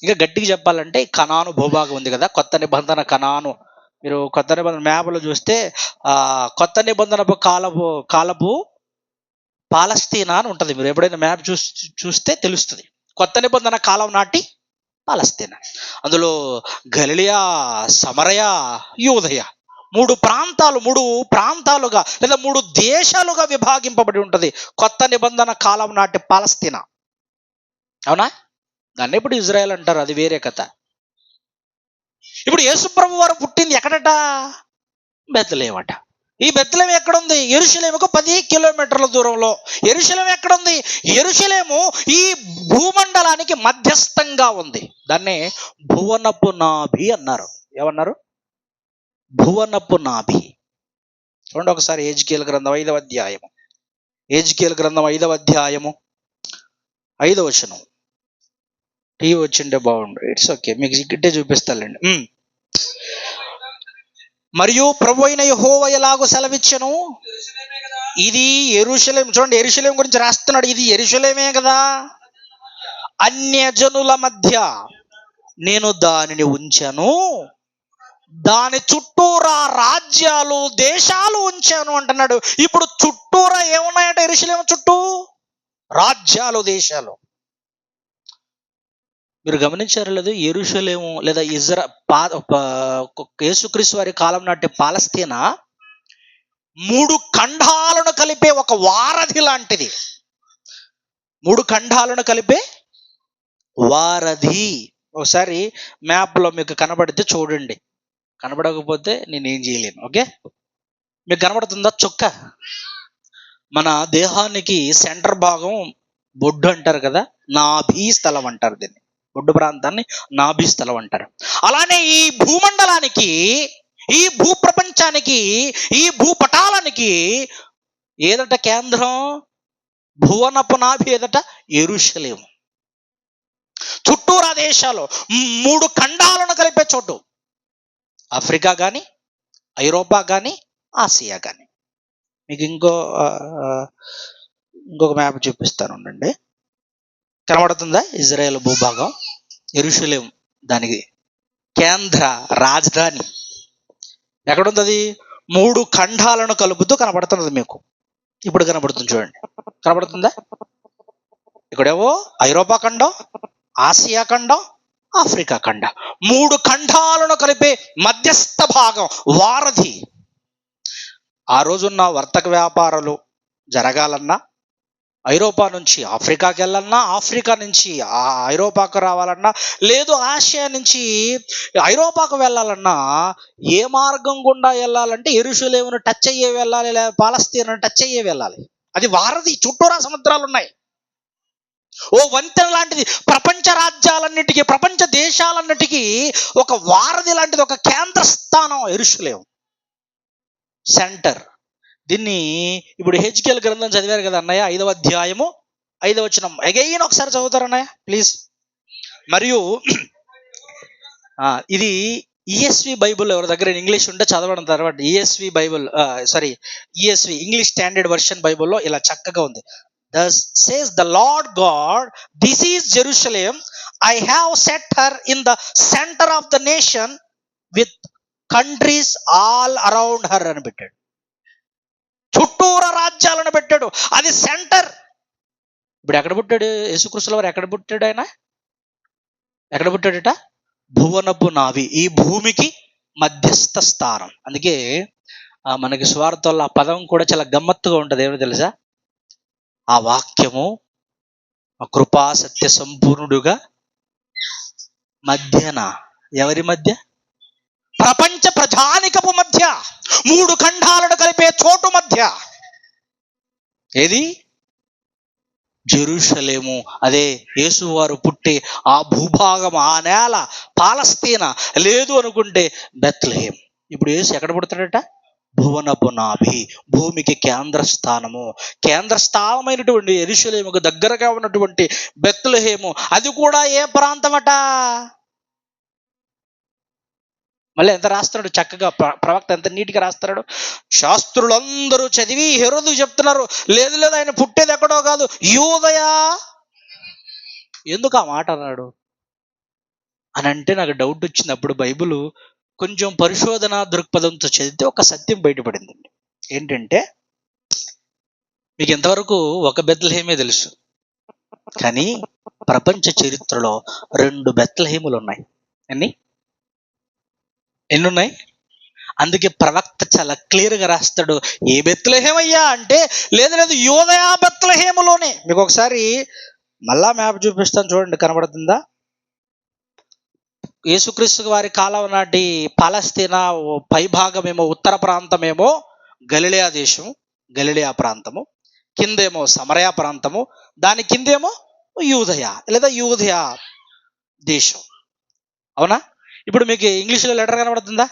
ఇంకా గట్టిగా చెప్పాలంటే కనాను భూభాగం ఉంది కదా, కొత్త నిబంధన కనాను. మీరు కొత్త నిబంధన మ్యాప్లో చూస్తే కొత్త నిబంధన కాలపు పాలస్తీనా అని ఉంటుంది. మీరు ఎప్పుడైనా మ్యాప్ చూస్తే తెలుస్తుంది. కొత్త నిబంధన కాలం నాటి పాలస్తీనా. అందులో గలిలయ, సమరయ, యూదయ 3 ప్రాంతాలుగా లేదా 3 దేశాలుగా విభాగింపబడి ఉంటుంది కొత్త నిబంధన కాలం నాటి పాలస్తీనా. అవునా? దాన్ని ఇప్పుడు ఇజ్రాయెల్ అంటారు, అది వేరే కథ. ఇప్పుడు యేసుప్రభు వారు పుట్టింది ఎక్కడట? బెత్లెహేము అట. ఈ బెత్లెహేము ఎక్కడుంది? యెరూషలేముకు 10 కిలోమీటర్ల దూరంలో. యెరూషలేము ఎక్కడుంది? యెరూషలేము ఈ భూమండలానికి మధ్యస్థంగా ఉంది. దాన్నే భువనపు నాభి అన్నారు. ఏమన్నారు? భువనపు నాభి. చూడండి ఒకసారి ఎజ్కేల్ గ్రంథం 5వ అధ్యాయము. ఎజ్కేల్ గ్రంథం 5వ అధ్యాయము 5వ వచనం. టీవీ వచ్చింటే బాగుండు. ఇట్స్ ఓకే, మీకు ఇట్టే చూపిస్తానండి. మరియు ప్రభు అయిన యెహోవా ఎలాగో సెలవిచ్చెను, ఇది యెరూషలేం. చూడండి, యెరూషలేం గురించి రాస్తున్నాడు. ఇది యెరూషలేమే కదా, అన్యజనుల మధ్య నేను దానిని ఉంచాను, దాని చుట్టూరా రాజ్యాలు దేశాలు ఉంచాను అంటున్నాడు. ఇప్పుడు చుట్టూరా ఏమున్నాయట? యెరూషలేము చుట్టూ రాజ్యాలు దేశాలు. మీరు గమనించారు లేదు? యెరూషలేము లేదా యేసుక్రీస్తు వారి కాలం నాటి పాలస్తీనా 3 ఖండాలను కలిపే ఒక వారధి లాంటిది. 3 ఖండాలను కలిపే వారధి. ఒకసారి మ్యాప్లో మీకు కనబడితే చూడండి, కనబడకపోతే నేనేం చేయలేను. ఓకే, మీకు కనబడుతుందా? చుక్క. మన దేహానికి సెంటర్ భాగం బొడ్డు అంటారు కదా, నాభి స్థలం అంటారు దీన్ని. బొడ్డు ప్రాంతాన్ని నాభి స్థలం అంటారు. అలానే ఈ భూమండలానికి, ఈ భూప్రపంచానికి, ఈ భూపటాలానికి ఏదట కేంద్రం? భువనపు నాభి ఏదట? యెరూషలేము. చుట్టూరా దేశాలు, 3 ఖండాలను కలిపే చోటు. ఆఫ్రికా కానీ, ఐరోపా కానీ, ఆసియా కానీ. మీకు ఇంకొక మ్యాప్ చూపిస్తాను ఉండండి. కనబడుతుందా? ఇజ్రాయెల్ భూభాగం, యెరూషలేం దానికి కేంద్ర రాజధాని. ఎక్కడుంది? 3 ఖండాలను కలుపుతూ కనబడుతున్నది మీకు. ఇప్పుడు కనబడుతుంది చూడండి, కనబడుతుందా? ఇక్కడేవో ఐరోపా ఖండం, ఆసియా ఖండం, ఆఫ్రికా ఖండం. 3 ఖండాలను కలిపే మధ్యస్థ భాగం, వారధి. ఆ రోజున్న వర్తక వ్యాపారాలు జరగాలన్నా, ఐరోపా నుంచి ఆఫ్రికాకి వెళ్ళాలన్నా, ఆఫ్రికా నుంచి ఐరోపాకు రావాలన్నా, లేదు ఆసియా నుంచి ఐరోపాకు వెళ్ళాలన్నా, ఏ మార్గం గుండా వెళ్ళాలంటే యెరూషలేమును టచ్ అయ్యే వెళ్ళాలి, లేదా పాలస్తీనాను టచ్ అయ్యే వెళ్ళాలి. అది వారధి. చుట్టూరా సముద్రాలు ఉన్నాయి. ఓ వంతెన లాంటిది. ప్రపంచ రాజ్యాలన్నిటికీ, ప్రపంచ దేశాలన్నిటికీ ఒక వారధి లాంటిది, ఒక కేంద్ర స్థానం యెరూషలేము, సెంటర్. దీన్ని ఇప్పుడు హెజ్కేల్ గ్రంథం చదివారు కదా అన్నయ్య, 5వ అధ్యాయము 5వ వచనం. అగైన్ ఒకసారి చదువుతారు అన్నయ్య ప్లీజ్. మరియు ఇది ఈఎస్వి బైబుల్ ఎవరి దగ్గర ఇంగ్లీష్ ఉంటే చదవడం. తర్వాత ESV Bible, ESV English standard version బైబుల్లో ఇలా చక్కగా ఉంది. Thus says the Lord God, this is Jerusalem, I have set her in the center of the nation with countries all around her అని పెట్టాడు. చుట్టూరా రాజ్యాలను పెట్టాడు, అది సెంటర్. ఇప్పుడు ఎక్కడ పుట్టాడు యేసుక్రీస్తు వారు? ఎక్కడ పుట్టాడు ఆయన? ఎక్కడ పుట్టాడట? భువనపు నాభి, ఈ భూమికి మధ్యస్థ స్థానం. అందుకే మనకి స్వార్థంలో ఆ పదం కూడా చాలా గమ్మత్తుగా ఉంటుంది. ఏమో తెలుసా? ఆ వాక్యము ఆ కృపా సత్య సంపూర్ణుడుగా మధ్యన, ఎవరి మధ్య? ప్రపంచ ప్రజానికపు మధ్య, 3 ఖండాలను కలిపే చోటు మధ్య. ఏది? జెరూషలేము. అదే యేసువారు పుట్టే ఆ భూభాగం, ఆ నేల పాలస్తీనా, లేదు అనుకుంటే బెత్లెహేం. ఇప్పుడు యేసు ఎక్కడ పుడతాడట? భువనపు నాభి, భూమికి కేంద్ర స్థానము. కేంద్ర స్థానమైనటువంటి యెరూషలేముకు దగ్గరగా ఉన్నటువంటి బెత్లెహేము, అది కూడా ఏ ప్రాంతమట? మళ్ళీ ఎంత రాస్తున్నాడు చక్కగా ప్రవక్త, ఎంత నీట్గా రాస్తున్నాడు. శాస్త్రులందరూ చదివి హెరోదుకు చెప్తున్నారు, లేదు లేదు ఆయన పుట్టేది ఎక్కడో కాదు, యూదయా. ఎందుకు ఆ మాట అన్నాడు అని అంటే నాకు డౌట్ వచ్చింది. అప్పుడు బైబిల్ కొంచెం పరిశోధన దృక్పథంతో చదివితే ఒక సత్యం బయటపడింది. ఏంటంటే, మీకు ఎంతవరకు ఒక బెత్లెహేమే తెలుసు, కానీ ప్రపంచ చరిత్రలో 2 బెత్లెహేములు ఉన్నాయి. ఎన్ని ఉన్నాయి? అందుకే ప్రవక్త చాలా క్లియర్గా రాస్తాడు. ఏ బెత్లెహేం అయ్యా అంటే, లేదు లేదు యూదయ బెత్లెహేములోనే. మీకు ఒకసారి మళ్ళా మ్యాప్ చూపిస్తాను చూడండి, కనబడుతుందా? యేసుక్రీస్తు వారి కాలం నాటి పాలస్తీనా పైభాగమేమో, ఉత్తర ప్రాంతమేమో గలిలయ దేశం, గలిలయ ప్రాంతము, కిందేమో సమరయ ప్రాంతము, దాని కిందేమో యూదయ లేదా యూదయ దేశం. అవునా? ఇప్పుడు మీకు ఇంగ్లీష్లో లెటర్ కనబడుతుందా?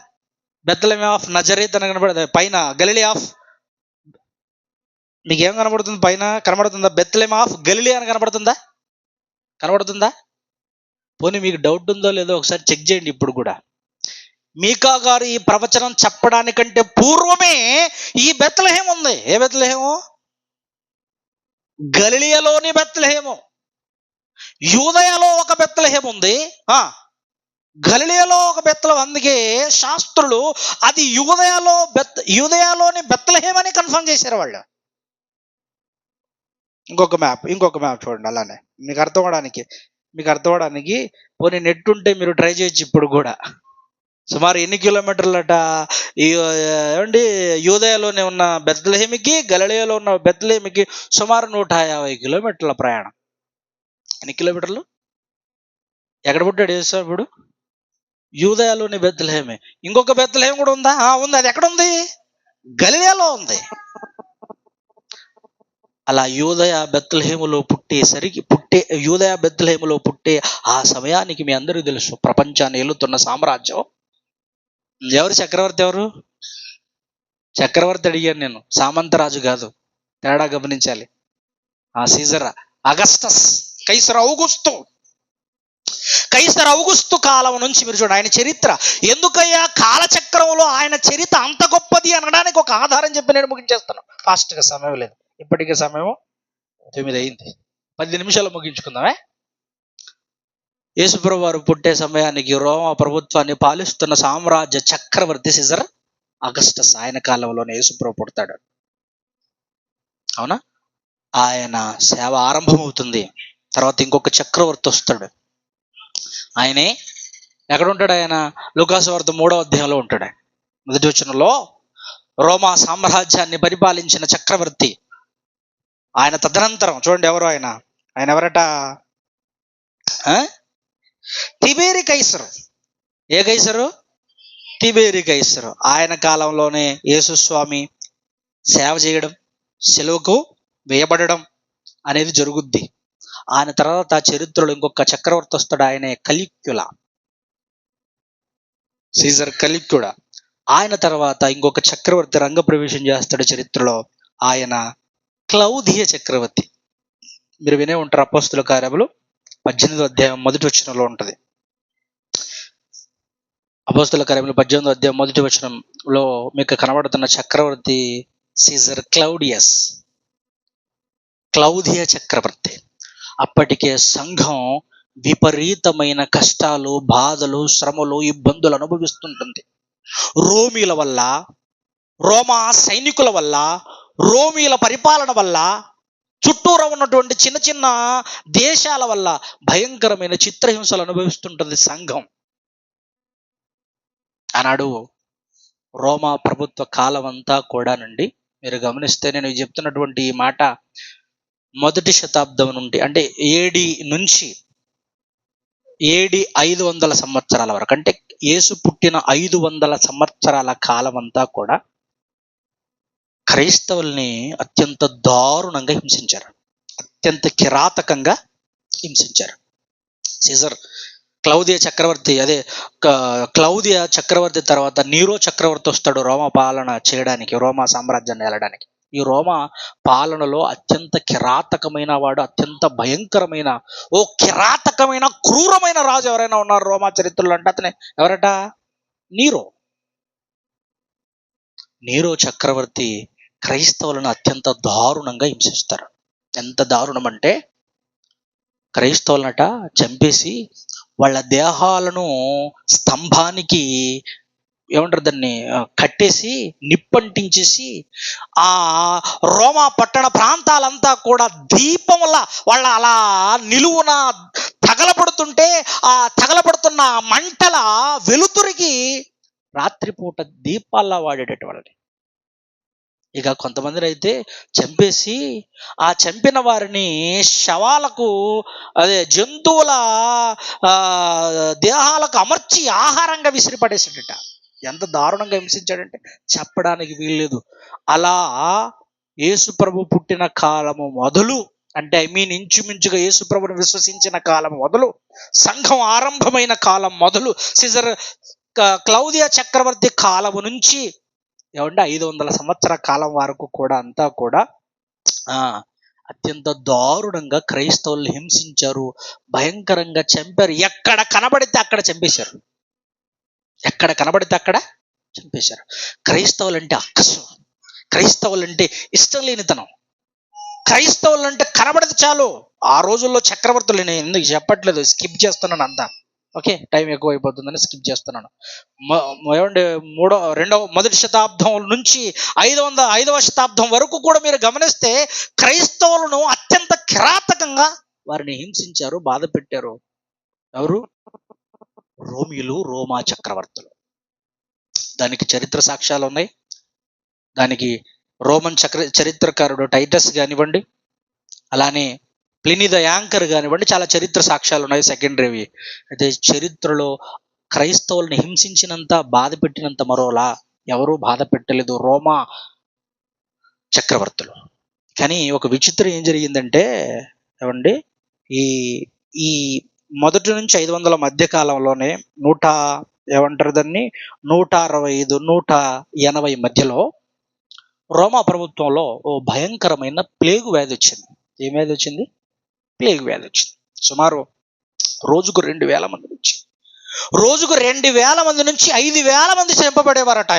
బెత్లెహేమ్ ఆఫ్ నజరేత్ అని కనబడుతుంది పైన. గలిలీ ఆఫ్, మీకు ఏం కనబడుతుంది పైన? కనబడుతుందా? బెత్లెహేమ్ ఆఫ్ గలిలీ అని కనబడుతుందా? కనబడుతుందా? పోనీ మీకు డౌట్ ఉందో లేదో ఒకసారి చెక్ చేయండి. ఇప్పుడు కూడా మీకా గారు ఈ ప్రవచనం చెప్పడానికంటే పూర్వమే ఈ బెత్లెహేమ్ ఉంది. ఏ బెత్లెహేము? గలిలయలోని బెత్లెహేము. యూదయలో ఒక బెత్లెహేమ్ ఉంది, గలిలయలో ఒక బెత్లెహేమ్. అందుకే శాస్త్రులు అది యూదయలోని బెత్లెహేమ్ అని కన్ఫర్మ్ చేశారు వాళ్ళు. ఇంకొక మ్యాప్ చూడండి. అలానే మీకు అర్థం అవడానికి పోనీ నెట్ ఉంటే మీరు ట్రై చేయొచ్చు. ఇప్పుడు కూడా సుమారు ఎన్ని కిలోమీటర్లట ఏమండి? యూదయలోనే ఉన్న బెత్లెహేమికి, గలిలయలో ఉన్న బెత్లెహేమికి సుమారు 150 కిలోమీటర్ల ప్రయాణం. ఎన్ని కిలోమీటర్లు? ఎక్కడ పుట్టాడు యేసు? ఇప్పుడు యూదయలోని బెత్లెహేమే. ఇంకొక బెత్లెహేమ్ కూడా ఉందా? ఉంది. అది ఎక్కడ ఉంది? గలిలయలో ఉంది. అలా యూదయ బెత్లెహేములో పుట్టే ఆ సమయానికి మీ అందరికీ తెలుసు, ప్రపంచాన్ని ఏలుతున్న సామ్రాజ్యం ఎవరు? చక్రవర్తి అడిగాను నేను, సామంతరాజు కాదు. తేడా గమనించాలి. సీజర్ అగస్టస్, కైసర్ ఔగుస్తు కాలం నుంచి మీరు చూడండి ఆయన చరిత్ర. ఎందుకయ్యా కాలచక్రంలో ఆయన చరిత్ర అంత గొప్పది అనడానికి ఒక ఆధారం చెప్పి నేను ముగించేస్తాను ఫాస్ట్గా. సమయం లేదు, ఇప్పటికే సమయం 9 అయింది. 10 నిమిషాలు ముగించుకుందామే. యేసుప్రభు వారు పుట్టే సమయానికి రోమా ప్రభుత్వాన్ని పాలిస్తున్న సామ్రాజ్య చక్రవర్తి సీజర్ అగస్టస్. ఆయన కాలంలోనే యేసుప్రభు పుడతాడు. అవునా? ఆయన సేవ ఆరంభమవుతుంది. తర్వాత ఇంకొక చక్రవర్తి వస్తాడు. ఆయనే ఎక్కడ ఉంటాడు? ఆయన లూకాసు వార్త 3వ అధ్యాయంలో ఉంటాడు. మొదటి వచనంలో రోమా సామ్రాజ్యాన్ని పరిపాలించిన చక్రవర్తి ఆయన. తదనంతరం చూడండి ఎవరు ఆయన ఎవరట? తిబేరి కైసరు. ఏ కైసరు? తిబేరి కైసరు. ఆయన కాలంలోనే యేసుస్వామి సేవ చేయడం, సెలవుకు వేయబడడం అనేది జరుగుద్ది. ఆయన తర్వాత చరిత్రలో ఇంకొక చక్రవర్తి వస్తాడు. ఆయనే కలిక్యుల, సీజర్ కలిక్యుల. ఆయన తర్వాత ఇంకొక చక్రవర్తి రంగప్రవేశం చేస్తాడు చరిత్రలో. ఆయన క్లౌదియ చక్రవర్తి. మీరు వినే ఉంటారు, అపోస్తుల కార్యములు 18వ అధ్యాయం మొదటి వచనంలో ఉంటుంది. అపోస్తుల కార్యములు 18వ అధ్యాయం మొదటి వచనంలో మీకు కనబడుతున్న చక్రవర్తి సీజర్ క్లౌదియ చక్రవర్తి. అప్పటికే సంఘం విపరీతమైన కష్టాలు, బాధలు, శ్రమలు, ఇబ్బందులు అనుభవిస్తుంటుంది. రోమీల వల్ల, రోమా సైనికుల వల్ల, రోమీల పరిపాలన వల్ల, చుట్టూరా ఉన్నటువంటి చిన్న చిన్న దేశాల వల్ల భయంకరమైన చిత్రహింసలు అనుభవిస్తుంటుంది సంఘం. ఆనాడు రోమా ప్రభుత్వ కాలం అంతా కూడా నుండి మీరు గమనిస్తే, నేను చెప్తున్నటువంటి ఈ మాట మొదటి శతాబ్దం నుండి, అంటే ఏడి నుంచి ఏడి 500 సంవత్సరాల వరకు, అంటే యేసు పుట్టిన 500 సంవత్సరాల కాలం అంతా కూడా క్రైస్తవుల్ని అత్యంత దారుణంగా హింసించారు, అత్యంత కిరాతకంగా హింసించారు. సీజర్ క్లౌదియ చక్రవర్తి, క్లౌదియ చక్రవర్తి తర్వాత నీరో చక్రవర్తి వస్తాడు రోమా పాలన చేయడానికి, రోమా సామ్రాజ్యాన్ని ఏలడానికి. ఈ రోమా పాలనలో అత్యంత కిరాతకమైన వాడు, అత్యంత భయంకరమైన, కిరాతకమైన క్రూరమైన రాజు ఎవరైనా ఉన్నారు రోమా చరిత్రలో అంటే అతనే. ఎవరట? నీరో చక్రవర్తి క్రైస్తవులను అత్యంత దారుణంగా హింసిస్తారు. ఎంత దారుణం అంటే, క్రైస్తవులనట చంపేసి వాళ్ళ దేహాలను స్తంభానికి ఏమంటారు దాన్ని కట్టేసి నిప్పంటించేసి ఆ రోమా పట్టణ ప్రాంతాలంతా కూడా దీపంల వాళ్ళ అలా నిలువున తగలబడుతుంటే, ఆ తగలబడుతున్న మంటల వెలుతురికి రాత్రిపూట దీపాల్లా వాడేటటువంటి. ఇక కొంతమందిని అయితే చంపేసి ఆ చంపిన వారిని శవాలకు, జంతువుల దేహాలకు అమర్చి ఆహారంగా విసిరిపడేసాడట. ఎంత దారుణంగా హింసించాడంటే చెప్పడానికి వీల్లేదు. అలా యేసుప్రభు పుట్టిన కాలము మొదలు, అంటే ఇంచుమించుగా యేసుప్రభుని విశ్వసించిన కాలం మొదలు, సంఘం ఆరంభమైన కాలం మొదలు, సీజర్ క్లౌదియా చక్రవర్తి కాలము నుంచి 500 సంవత్సర కాలం వరకు కూడా అంతా కూడా అత్యంత దారుణంగా క్రైస్తవుల్ని హింసించారు, భయంకరంగా చంపారు. ఎక్కడ కనబడితే అక్కడ చంపేశారు. ఎక్కడ కనబడితే అక్కడ చంపేశారు. క్రైస్తవులంటే అక్కసు, క్రైస్తవులంటే ఇష్టం లేనితనం, క్రైస్తవులంటే కనబడితే చాలు. ఆ రోజుల్లో చక్రవర్తులు, నేను ఎందుకు చెప్పట్లేదు, స్కిప్ చేస్తున్నాను అంతా. ఓకే, టైం ఎక్కువ అయిపోతుందని స్కిప్ చేస్తున్నాను. మొదటి శతాబ్దం నుంచి 505వ శతాబ్దం వరకు కూడా మీరు గమనిస్తే క్రైస్తవులను అత్యంత కిరాతకంగా వారిని హింసించారు, బాధ పెట్టారు. ఎవరు? రోమిలు, రోమా చక్రవర్తులు. దానికి చరిత్ర సాక్ష్యాలు ఉన్నాయి. దానికి రోమన్ చరిత్రకారుడు టైటస్ కానివ్వండి, అలానే ప్లినీ ద యాంకర్ కానివ్వండి, చాలా చరిత్ర సాక్ష్యాలు ఉన్నాయి సెకండరీవి. అయితే చరిత్రలో క్రైస్తవుల్ని హింసించినంత, బాధ పెట్టినంత మరోలా ఎవరూ బాధ పెట్టలేదు రోమా చక్రవర్తులు. కానీ ఒక విచిత్రం ఏం జరిగిందంటే ఏమండి, ఈ మొదటి నుంచి 500 మధ్య కాలంలోనే 165, 180 మధ్యలో రోమా ప్రభుత్వంలో ఓ భయంకరమైన ప్లేగు వ్యాధి వచ్చింది. ఏం వ్యాధి వచ్చింది? ప్లేగు వ్యాధి వచ్చింది. సుమారు రోజుకు 2000 మంది నుంచి రోజుకు 2000 మంది నుంచి 5000 మంది చంపబడేవారట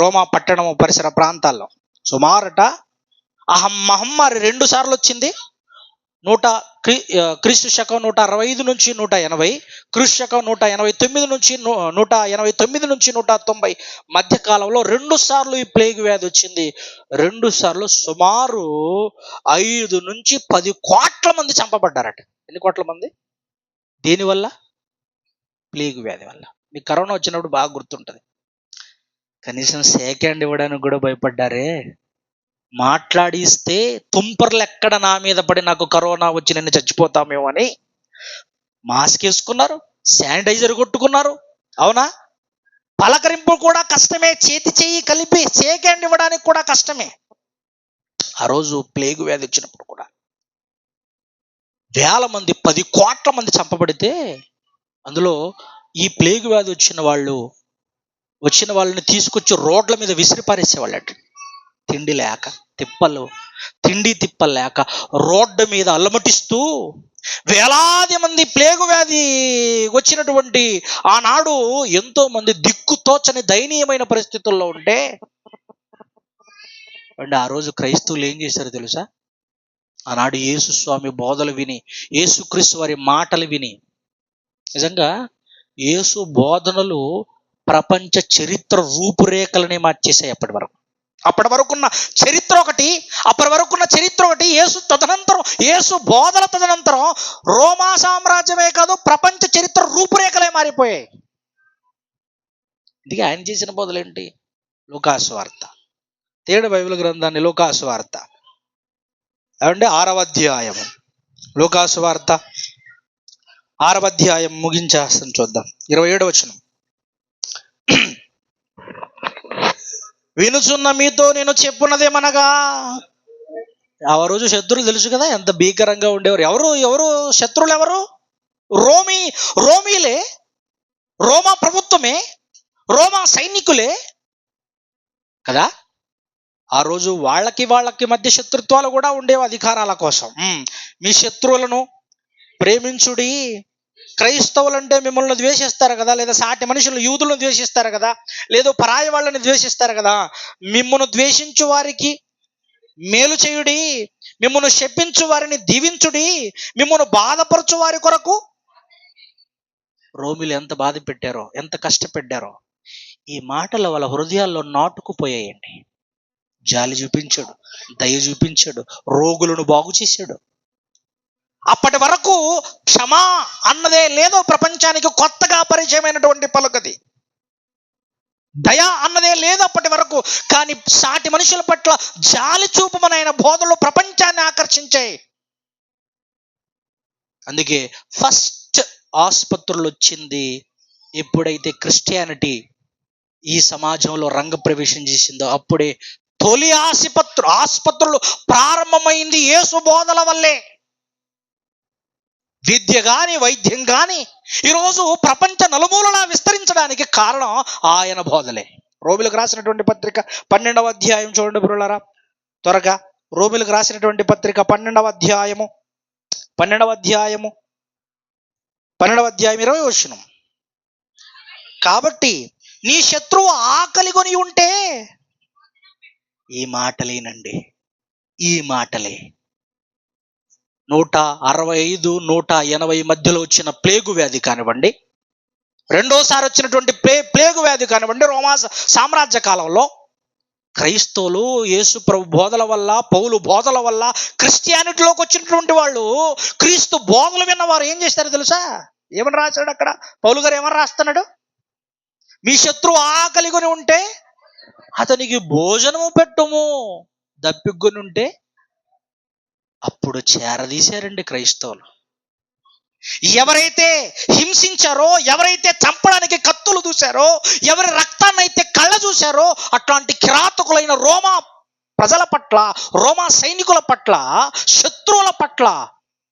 రోమా పట్టణము పరిసర ప్రాంతాల్లో. సుమారట మహమ్మారి 2 సార్లు వచ్చింది. క్రీస్తు శకం 165 నుంచి 180, క్రీస్తు శకం 189 నుంచి 190 మధ్య కాలంలో 2 సార్లు ఈ ప్లేగ్ వ్యాధి వచ్చింది. 2 సార్లు సుమారు 5 నుంచి 10 కోట్ల మంది చంపబడ్డారట. ఎన్ని కోట్ల మంది? దేనివల్ల? ప్లేగ్ వ్యాధి వల్ల. మీకు కరోనా వచ్చినప్పుడు బాగా గుర్తుంటుంది, కనీసం సెకండ్ ఇవ్వడానికి కూడా భయపడ్డారే. మాట్లాడిస్తే తుంపర్లు ఎక్కడ నా మీద పడి నాకు కరోనా వచ్చి నేను చచ్చిపోతామేమో అని మాస్క్ వేసుకున్నారు, శానిటైజర్ కొట్టుకున్నారు. అవునా? పలకరింపు కూడా కష్టమే, చేతి చేయి కలిపి సెకండ్ ఇవ్వడానికి కూడా కష్టమే. ఆ రోజు ప్లేగు వ్యాధి వచ్చినప్పుడు కూడా 1000 మంది, 10 కోట్ల మంది చంపబడితే, అందులో ఈ ప్లేగు వ్యాధి వచ్చిన వాళ్ళని తీసుకొచ్చి రోడ్ల మీద విసిరిపారేసేవాళ్ళట. తిండి లేక, తిండి తిప్పలు లేక రోడ్డు మీద అల్లమటిస్తూ వేలాది మంది ప్లేగు వ్యాధి వచ్చినటువంటి ఆనాడు ఎంతో మంది దిక్కుతోచని దయనీయమైన పరిస్థితుల్లో ఉంటే ఆ రోజు క్రైస్తవులు ఏం చేశారో తెలుసా? ఆనాడు యేసు స్వామి బోధలు విని, యేసుక్రీస్తు వారి మాటలు విని, నిజంగా యేసు బోధనలు ప్రపంచ చరిత్ర రూపురేఖలనే మార్చేసాయి. అప్పటి వరకున్న చరిత్ర ఒకటి, యేసు బోధల తదనంతరం రోమా సామ్రాజ్యమే కాదు, ప్రపంచ చరిత్ర రూపురేఖలే మారిపోయాయి. ఇది ఆయన చేసిన బోధలేంటి? లూకాసు వార్త, తేడు బైబిల్ గ్రంథాన్ని లూకాసు వార్త 6వ అధ్యాయం, లూకాసు వార్త 6వ అధ్యాయం ముగించేస్తాను, చూద్దాం. 27వ వచనం. వినుచున్న మీతో నేను చెప్పున్నదేమనగా, ఆ రోజు శత్రువులు తెలుసు కదా ఎంత భీకరంగా ఉండేవారు. ఎవరు శత్రువులు? ఎవరు? రోమీలే, రోమా ప్రభుత్వమే, రోమా సైనికులే కదా. ఆ రోజు వాళ్ళకి మధ్య శత్రుత్వాలు కూడా ఉండేవి అధికారాల కోసం. మీ శత్రువులను ప్రేమించుడి. క్రైస్తవులంటే మిమ్మల్ని ద్వేషిస్తారు కదా, లేదా సాటి మనుషులు యూదులను ద్వేషిస్తారు కదా, లేదా పరాయి వాళ్ళని ద్వేషిస్తారు కదా. మిమ్మల్ని ద్వేషించు వారికి మేలు చేయుడి, మిమ్మల్ని శపించు వారిని దీవించుడి, మిమ్మల్ని బాధపరచు వారి కొరకు. రోమిలు ఎంత బాధ పెట్టారో, ఎంత కష్టపెట్టారో. ఈ మాటలు వాళ్ళ హృదయాల్లో నాటుకుపోయాయండి. జాలి చూపించాడు, దయ చూపించాడు, రోగులను బాగు చేశాడు. అప్పటి వరకు క్షమా అన్నదే లేదో ప్రపంచానికి కొత్తగా పరిచయమైనటువంటి పలుకది. దయ అన్నదే లేదు అప్పటి వరకు. కానీ సాటి మనుషుల పట్ల జాలి చూపమనైన బోధలు ప్రపంచాన్ని ఆకర్షించాయి. అందుకే ఫస్ట్ ఆసుపత్రులు వచ్చింది ఎప్పుడైతే క్రిస్టియానిటీ ఈ సమాజంలో రంగప్రవేశం చేసిందో అప్పుడే తొలి ఆసుపత్రులు ప్రారంభమైంది యేసు బోధల వల్లే. విద్య కానీ వైద్యం కానీ ఈరోజు ప్రపంచ నలుమూలలా విస్తరించడానికి కారణం ఆయన బోధలే. రోమిలకు రాసినటువంటి పత్రిక 12వ అధ్యాయం చూడండి బ్రులారా, త్వరగా. రోమిలకు రాసినటువంటి పత్రిక 12వ అధ్యాయం 20వ వచనం. కాబట్టి నీ శత్రువు ఆకలి కొని ఉంటే ఈ మాటలేనండి, ఈ మాటలే. 165 180 మధ్యలో వచ్చిన ప్లేగు వ్యాధి కానివ్వండి, రెండోసారి వచ్చినటువంటి ప్లేగు వ్యాధి కానివ్వండి, రోమా సామ్రాజ్య కాలంలో క్రైస్తవులు యేసు ప్రభు బోధల వల్ల, పౌలు బోధల వల్ల క్రిస్టియానిటీలోకి వచ్చినటువంటి వాళ్ళు, క్రీస్తు బోధలు విన్నవారు ఏం చేస్తారో తెలుసా? ఏమని రాశాడు అక్కడ పౌలు గారు? ఏమని రాస్తున్నాడు? మీ శత్రువు ఆకలి కొని ఉంటే అతనికి భోజనము పెట్టుము, దప్పికొని ఉంటే. అప్పుడు చేరదీశారండి క్రైస్తవులు. ఎవరైతే హింసించారో, ఎవరైతే చంపడానికి కత్తులు దూశారో, ఎవరి రక్తాన్ని అయితే కళ్ళ చూశారో, అట్లాంటి కిరాతకులైన రోమా ప్రజల పట్ల, రోమా సైనికుల పట్ల, శత్రువుల పట్ల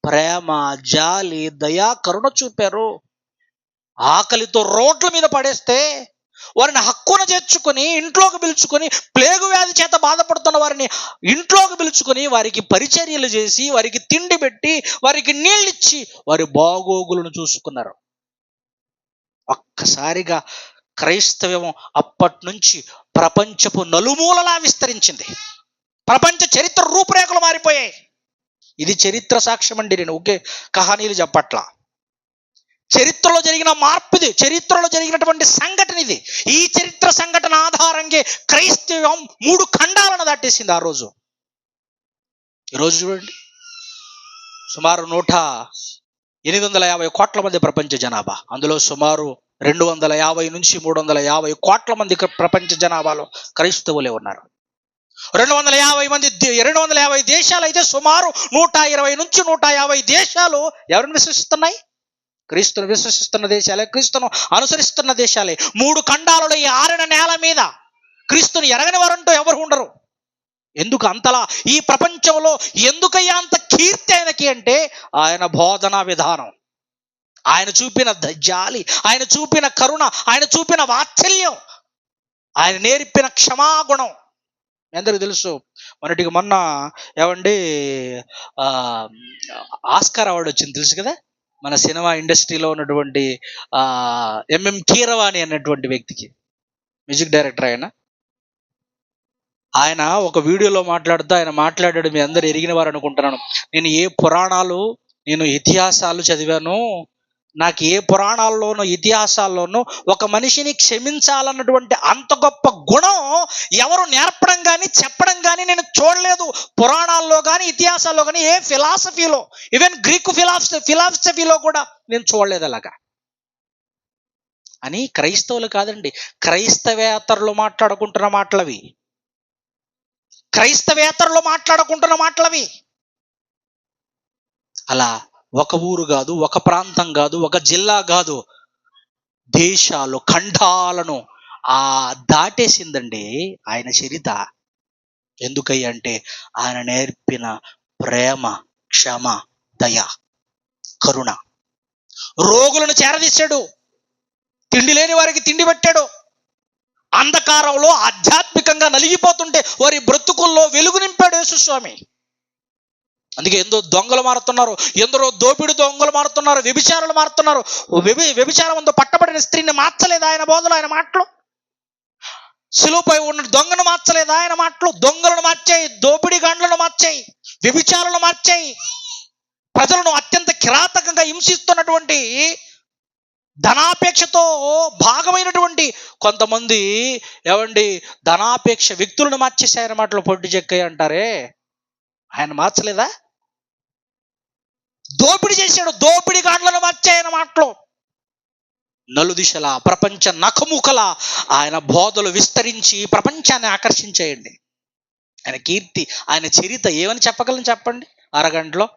ప్రేమ, జాలి, దయా, కరుణ చూపారు. ఆకలితో రోడ్ల మీద పడేస్తే వారిని హక్కున చేర్చుకొని ఇంట్లోకి పిలుచుకొని, ప్లేగు వ్యాధి చేత బాధపడుతున్న వారిని ఇంట్లోకి పిలుచుకొని వారికి పరిచర్యలు చేసి, వారికి తిండి పెట్టి, వారికి నీళ్ళిచ్చి వారి బాగోగులను చూసుకున్నారు. ఒక్కసారిగా క్రైస్తవం అప్పటి నుంచి ప్రపంచపు నలుమూలలా విస్తరించింది. ప్రపంచ చరిత్ర రూపురేఖలు మారిపోయాయి. ఇది చరిత్ర సాక్ష్యం అండి. నేను ఒకే కహానీలు చెప్పట్లా. చరిత్రలో జరిగిన మార్పుది, చరిత్రలో జరిగినటువంటి సంఘటన ఇది. ఈ చరిత్ర సంఘటన ఆధారంగా క్రైస్తవం 3 ఖండాలను దాటేసింది ఆ రోజు. ఈరోజు చూడండి, సుమారు 850 కోట్ల మంది ప్రపంచ జనాభా. అందులో సుమారు 250 నుంచి 350 కోట్ల మంది ప్రపంచ జనాభాలో క్రైస్తవులే ఉన్నారు. 250 దేశాలు అయితే సుమారు 120 నుంచి 150 దేశాలు ఎవరిని విశ్వసిస్తున్నాయి? క్రీస్తును విశ్వసిస్తున్న దేశాలే, క్రీస్తును అనుసరిస్తున్న దేశాలే. 3 ఖండాలలో ఈ ఆరిన నేల మీద క్రీస్తుని ఎరగని వారంటూ ఎవరు ఉండరు. ఎందుకు అంతలా ఈ ప్రపంచంలో ఎందుకయ్యా అంత కీర్తి ఆయనకి అంటే, ఆయన బోధనా విధానం, ఆయన చూపిన జాలి, ఆయన చూపిన కరుణ, ఆయన చూపిన వాత్సల్యం, ఆయన నేర్పిన క్షమాగుణం. అందరికీ తెలుసు, మొన్న ఏమండి ఆస్కార్ అవార్డు వచ్చింది తెలుసు కదా. మన సినిమా ఇండస్ట్రీలో ఉన్నటువంటి ఎంఎం కీరవాణి అన్నటువంటి వ్యక్తికి, మ్యూజిక్ డైరెక్టర్ ఆయన ఒక వీడియోలో మాట్లాడుతూ ఆయన మాట్లాడాడు. మీ అందరు ఎరిగిన వారు అనుకుంటున్నాను. నేను ఏ పురాణాలు, నేను ఇతిహాసాలు చదివాను, నాకు ఏ పురాణాల్లోనూ ఇతిహాసాల్లోనూ ఒక మనిషిని క్షమించాలన్నటువంటి అంత గొప్ప గుణం ఎవరు నేర్పడం కానీ చెప్పడం కానీ నేను చూడలేదు. పురాణాల్లో కానీ ఇతిహాసాల్లో కానీ ఏ ఫిలాసఫీలో, ఈవెన్ గ్రీకు ఫిలాసఫీలో కూడా నేను చూడలేదు అలాగా అని. క్రైస్తవులు కాదండి, క్రైస్తవేతరులు మాట్లాడుకుంటున్న మాటలవి, క్రైస్తవేతరులు మాట్లాడుకుంటున్న మాటలవి. అలా ఒక ఊరు కాదు, ఒక ప్రాంతం కాదు, ఒక జిల్లా కాదు, దేశాలు, ఖండాలను దాటేసిందండి ఆయన చరిత. ఎందుకంటే ఆయన నేర్పిన ప్రేమ, క్షమ, దయ, కరుణ. రోగులను చేరదీశాడు, తిండి లేని వారికి తిండి పెట్టాడు, అంధకారంలో ఆధ్యాత్మికంగా నలిగిపోతుంటే వారి బ్రతుకుల్లో వెలుగు నింపాడు యేసుస్వామి. అందుకే ఎందరో దొంగలు మారుతున్నారు, ఎందరో దోపిడి దొంగలు మారుతున్నారు, వ్యభిచారులు మారుతున్నారు. వ్యభిచారంతో పట్టబడిన స్త్రీని మార్చలేదు ఆయన బోధలు, ఆయన మాటలు. శిలువపై ఉన్న దొంగను మార్చలేదు ఆయన మాటలు. దొంగలను మార్చాయి, దోపిడి గాండ్లను మార్చాయి, వ్యభిచారులను మార్చాయి. ప్రజలను అత్యంత కిరాతకంగా హింసిస్తున్నటువంటి, ధనాపేక్షతో భాగమైనటువంటి కొంతమంది ధనాపేక్ష వ్యక్తులను మార్చేసి ఆయన మాటలు పొట్టి చెక్కాయి అంటారే, ఆయన మార్చలేదా? దోపిడి చేశాడు, దోపిడి గాండ్లను మార్చాయన మాటలు. నలుదిశల ప్రపంచ నఖముఖల ఆయన బోధలు విస్తరించి ప్రపంచాన్ని ఆకర్షించేయండి. ఆయన కీర్తి, ఆయన చరిత ఏమని చెప్పగలను చెప్పండి? అరగంటలో,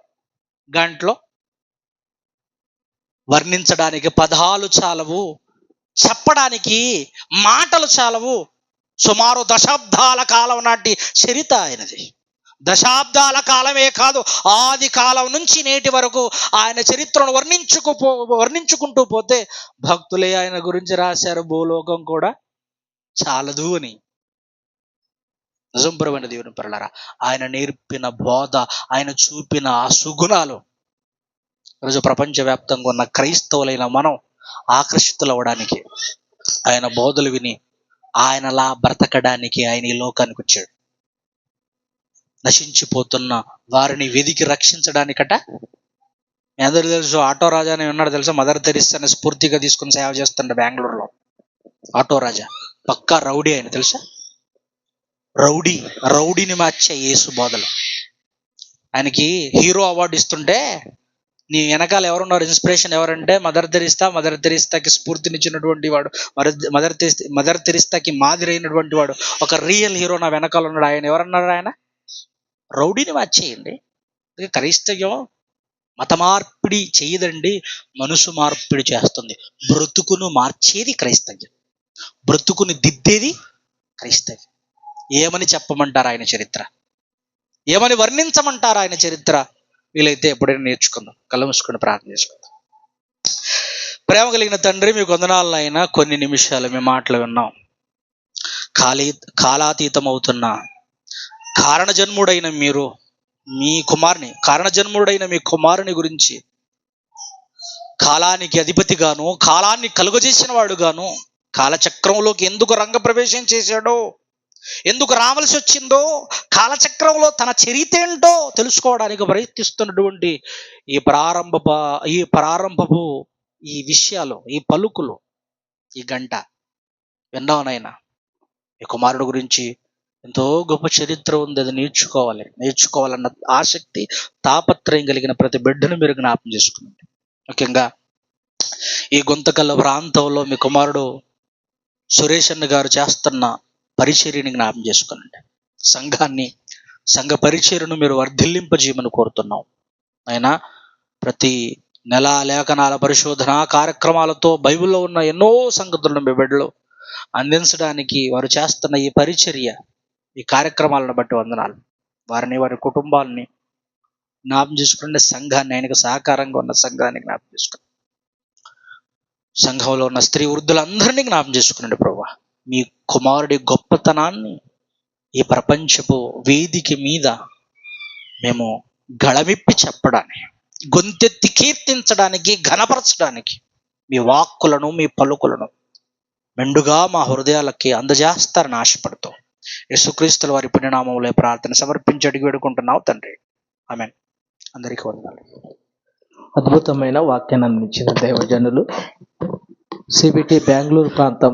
గంటలో వర్ణించడానికి పదాలు చాలవు, చెప్పడానికి మాటలు చాలవు. సుమారు దశాబ్దాల కాలం నాటి చరిత ఆయనది. దశాబ్దాల కాలమే కాదు, ఆది కాలం నుంచి నేటి వరకు ఆయన చరిత్రను వర్ణించుకుంటూ పోతే భక్తులే ఆయన గురించి రాశారు, భూలోకం కూడా చాలదు అని. నిజంపురమైన దేవుని పిల్లలారా, ఆయన నేర్పిన బోధ, ఆయన చూపిన ఆ సుగుణాలు ఈరోజు ప్రపంచవ్యాప్తంగా ఉన్న క్రైస్తవులైన మనం ఆకర్షితులవ్వడానికి, ఆయన బోధలు విని ఆయనలా బ్రతకడానికి ఆయన ఈ లోకానికి వచ్చాడు. నశించిపోతున్న వారిని వెదికి రక్షించడానికట. మీ అందరూ తెలుసు, ఆటో రాజా అని ఉన్నాడు తెలుసా, మదర్ తెరిస్సాని స్ఫూర్తిగా తీసుకుని సేవ చేస్తుండే బెంగళూరులో. ఆటో రాజా పక్కా రౌడీ ఆయన తెలుసా. రౌడీని మార్చే యేసు బోధలు. ఆయనకి హీరో అవార్డు ఇస్తుంటే నీ వెనకాల ఎవరున్నారు, ఇన్స్పిరేషన్ ఎవరంటే మదర్ తెరిస్తాకి స్ఫూర్తినిచ్చినటువంటి వాడు, మదర్ తెరిస్తాకి మాదిరి అయినటువంటి వాడు ఒక రియల్ హీరో నా వెనకాల ఉన్నాడు. ఆయన ఎవరన్నారు? ఆయన రౌడీని మార్చేయండి. క్రైస్తవ్యం మత మార్పిడి చేయదండి, మనసు మార్పిడి చేస్తుంది. బ్రతుకును మార్చేది క్రైస్తవ్యం, బ్రతుకుని దిద్దేది క్రైస్తవ్యం. ఏమని చెప్పమంటారు ఆయన చరిత్ర, ఏమని వర్ణించమంటారు ఆయన చరిత్ర? వీలైతే ఎప్పుడైనా నేర్చుకుందాం, కళ్ళు మూసుకొని ప్రార్థన చేసుకుందాం. ప్రేమ కలిగిన తండ్రి, మీకు వందనాలైనా కొన్ని నిమిషాలు మీ మాటలు విన్నాం. కాలాతీతం అవుతున్న కారణజన్ముడైన మీరు కారణజన్ముడైన మీ కుమారుని గురించి, కాలానికి అధిపతిగాను, కాలాన్ని కలుగజేసిన వాడుగాను, కాలచక్రంలోకి ఎందుకు రంగప్రవేశం చేశాడో, ఎందుకు రావాల్సి వచ్చిందో, కాలచక్రంలో తన చరిత్ర ఏంటో తెలుసుకోవడానికి ప్రయత్నిస్తున్నటువంటి ఈ ప్రారంభపు ఈ విషయాలు, ఈ పలుకులు, ఈ గంట విన్నావునైనా. ఈ కుమారుడు గురించి ఎంతో గొప్ప చరిత్ర ఉంది, అది నేర్చుకోవాలన్న ఆసక్తి, తాపత్రయం కలిగిన ప్రతి బిడ్డను మీరు జ్ఞాపం చేసుకునండి. ముఖ్యంగా ఈ గుంతకల్ల ప్రాంతంలో మీ కుమారుడు సురేష్ అన్న గారు చేస్తున్న పరిచర్యని జ్ఞాపం చేసుకునండి. సంఘ పరిచర్యను మీరు వర్ధిల్లింపజేయమని కోరుతున్నాం. అయినా ప్రతి నెల లేఖనాల పరిశోధన కార్యక్రమాలతో బైబిల్లో ఉన్న ఎన్నో సంగతులను మీ బిడ్డలు అందించడానికి వారు చేస్తున్న ఈ పరిచర్య, ఈ కార్యక్రమాలను బట్టి వందనాలు. వారిని, వారి కుటుంబాలని జ్ఞాపం చేసుకునే సంఘాన్ని, ఆయనకు సహకారంగా ఉన్న సంఘాన్ని జ్ఞాపం చేసుకుని, సంఘంలో ఉన్న స్త్రీ వృద్ధులందరినీ జ్ఞాపం చేసుకునండి ప్రభువా. మీ కుమారుడి గొప్పతనాన్ని ఈ ప్రపంచపు వేదిక మీద మేము గళమిప్పి చెప్పడానికి, గొంతెత్తి కీర్తించడానికి, ఘనపరచడానికి మీ వాక్కులను, మీ పలుకులను మెండుగా మా హృదయాలకి అందజేస్తారని ఆశపడుతూ యేసుక్రీస్తుల వారి పుణ్యనామములో ప్రార్థన సమర్పించి అడిగి వేడుకుంటున్నావు తండ్రి, ఆమేన్. అందరికీ వందనాలు. అద్భుతమైన వాక్యాన్ని అందించిన దైవజనులు, సిబిటి బెంగళూరు ప్రాంతం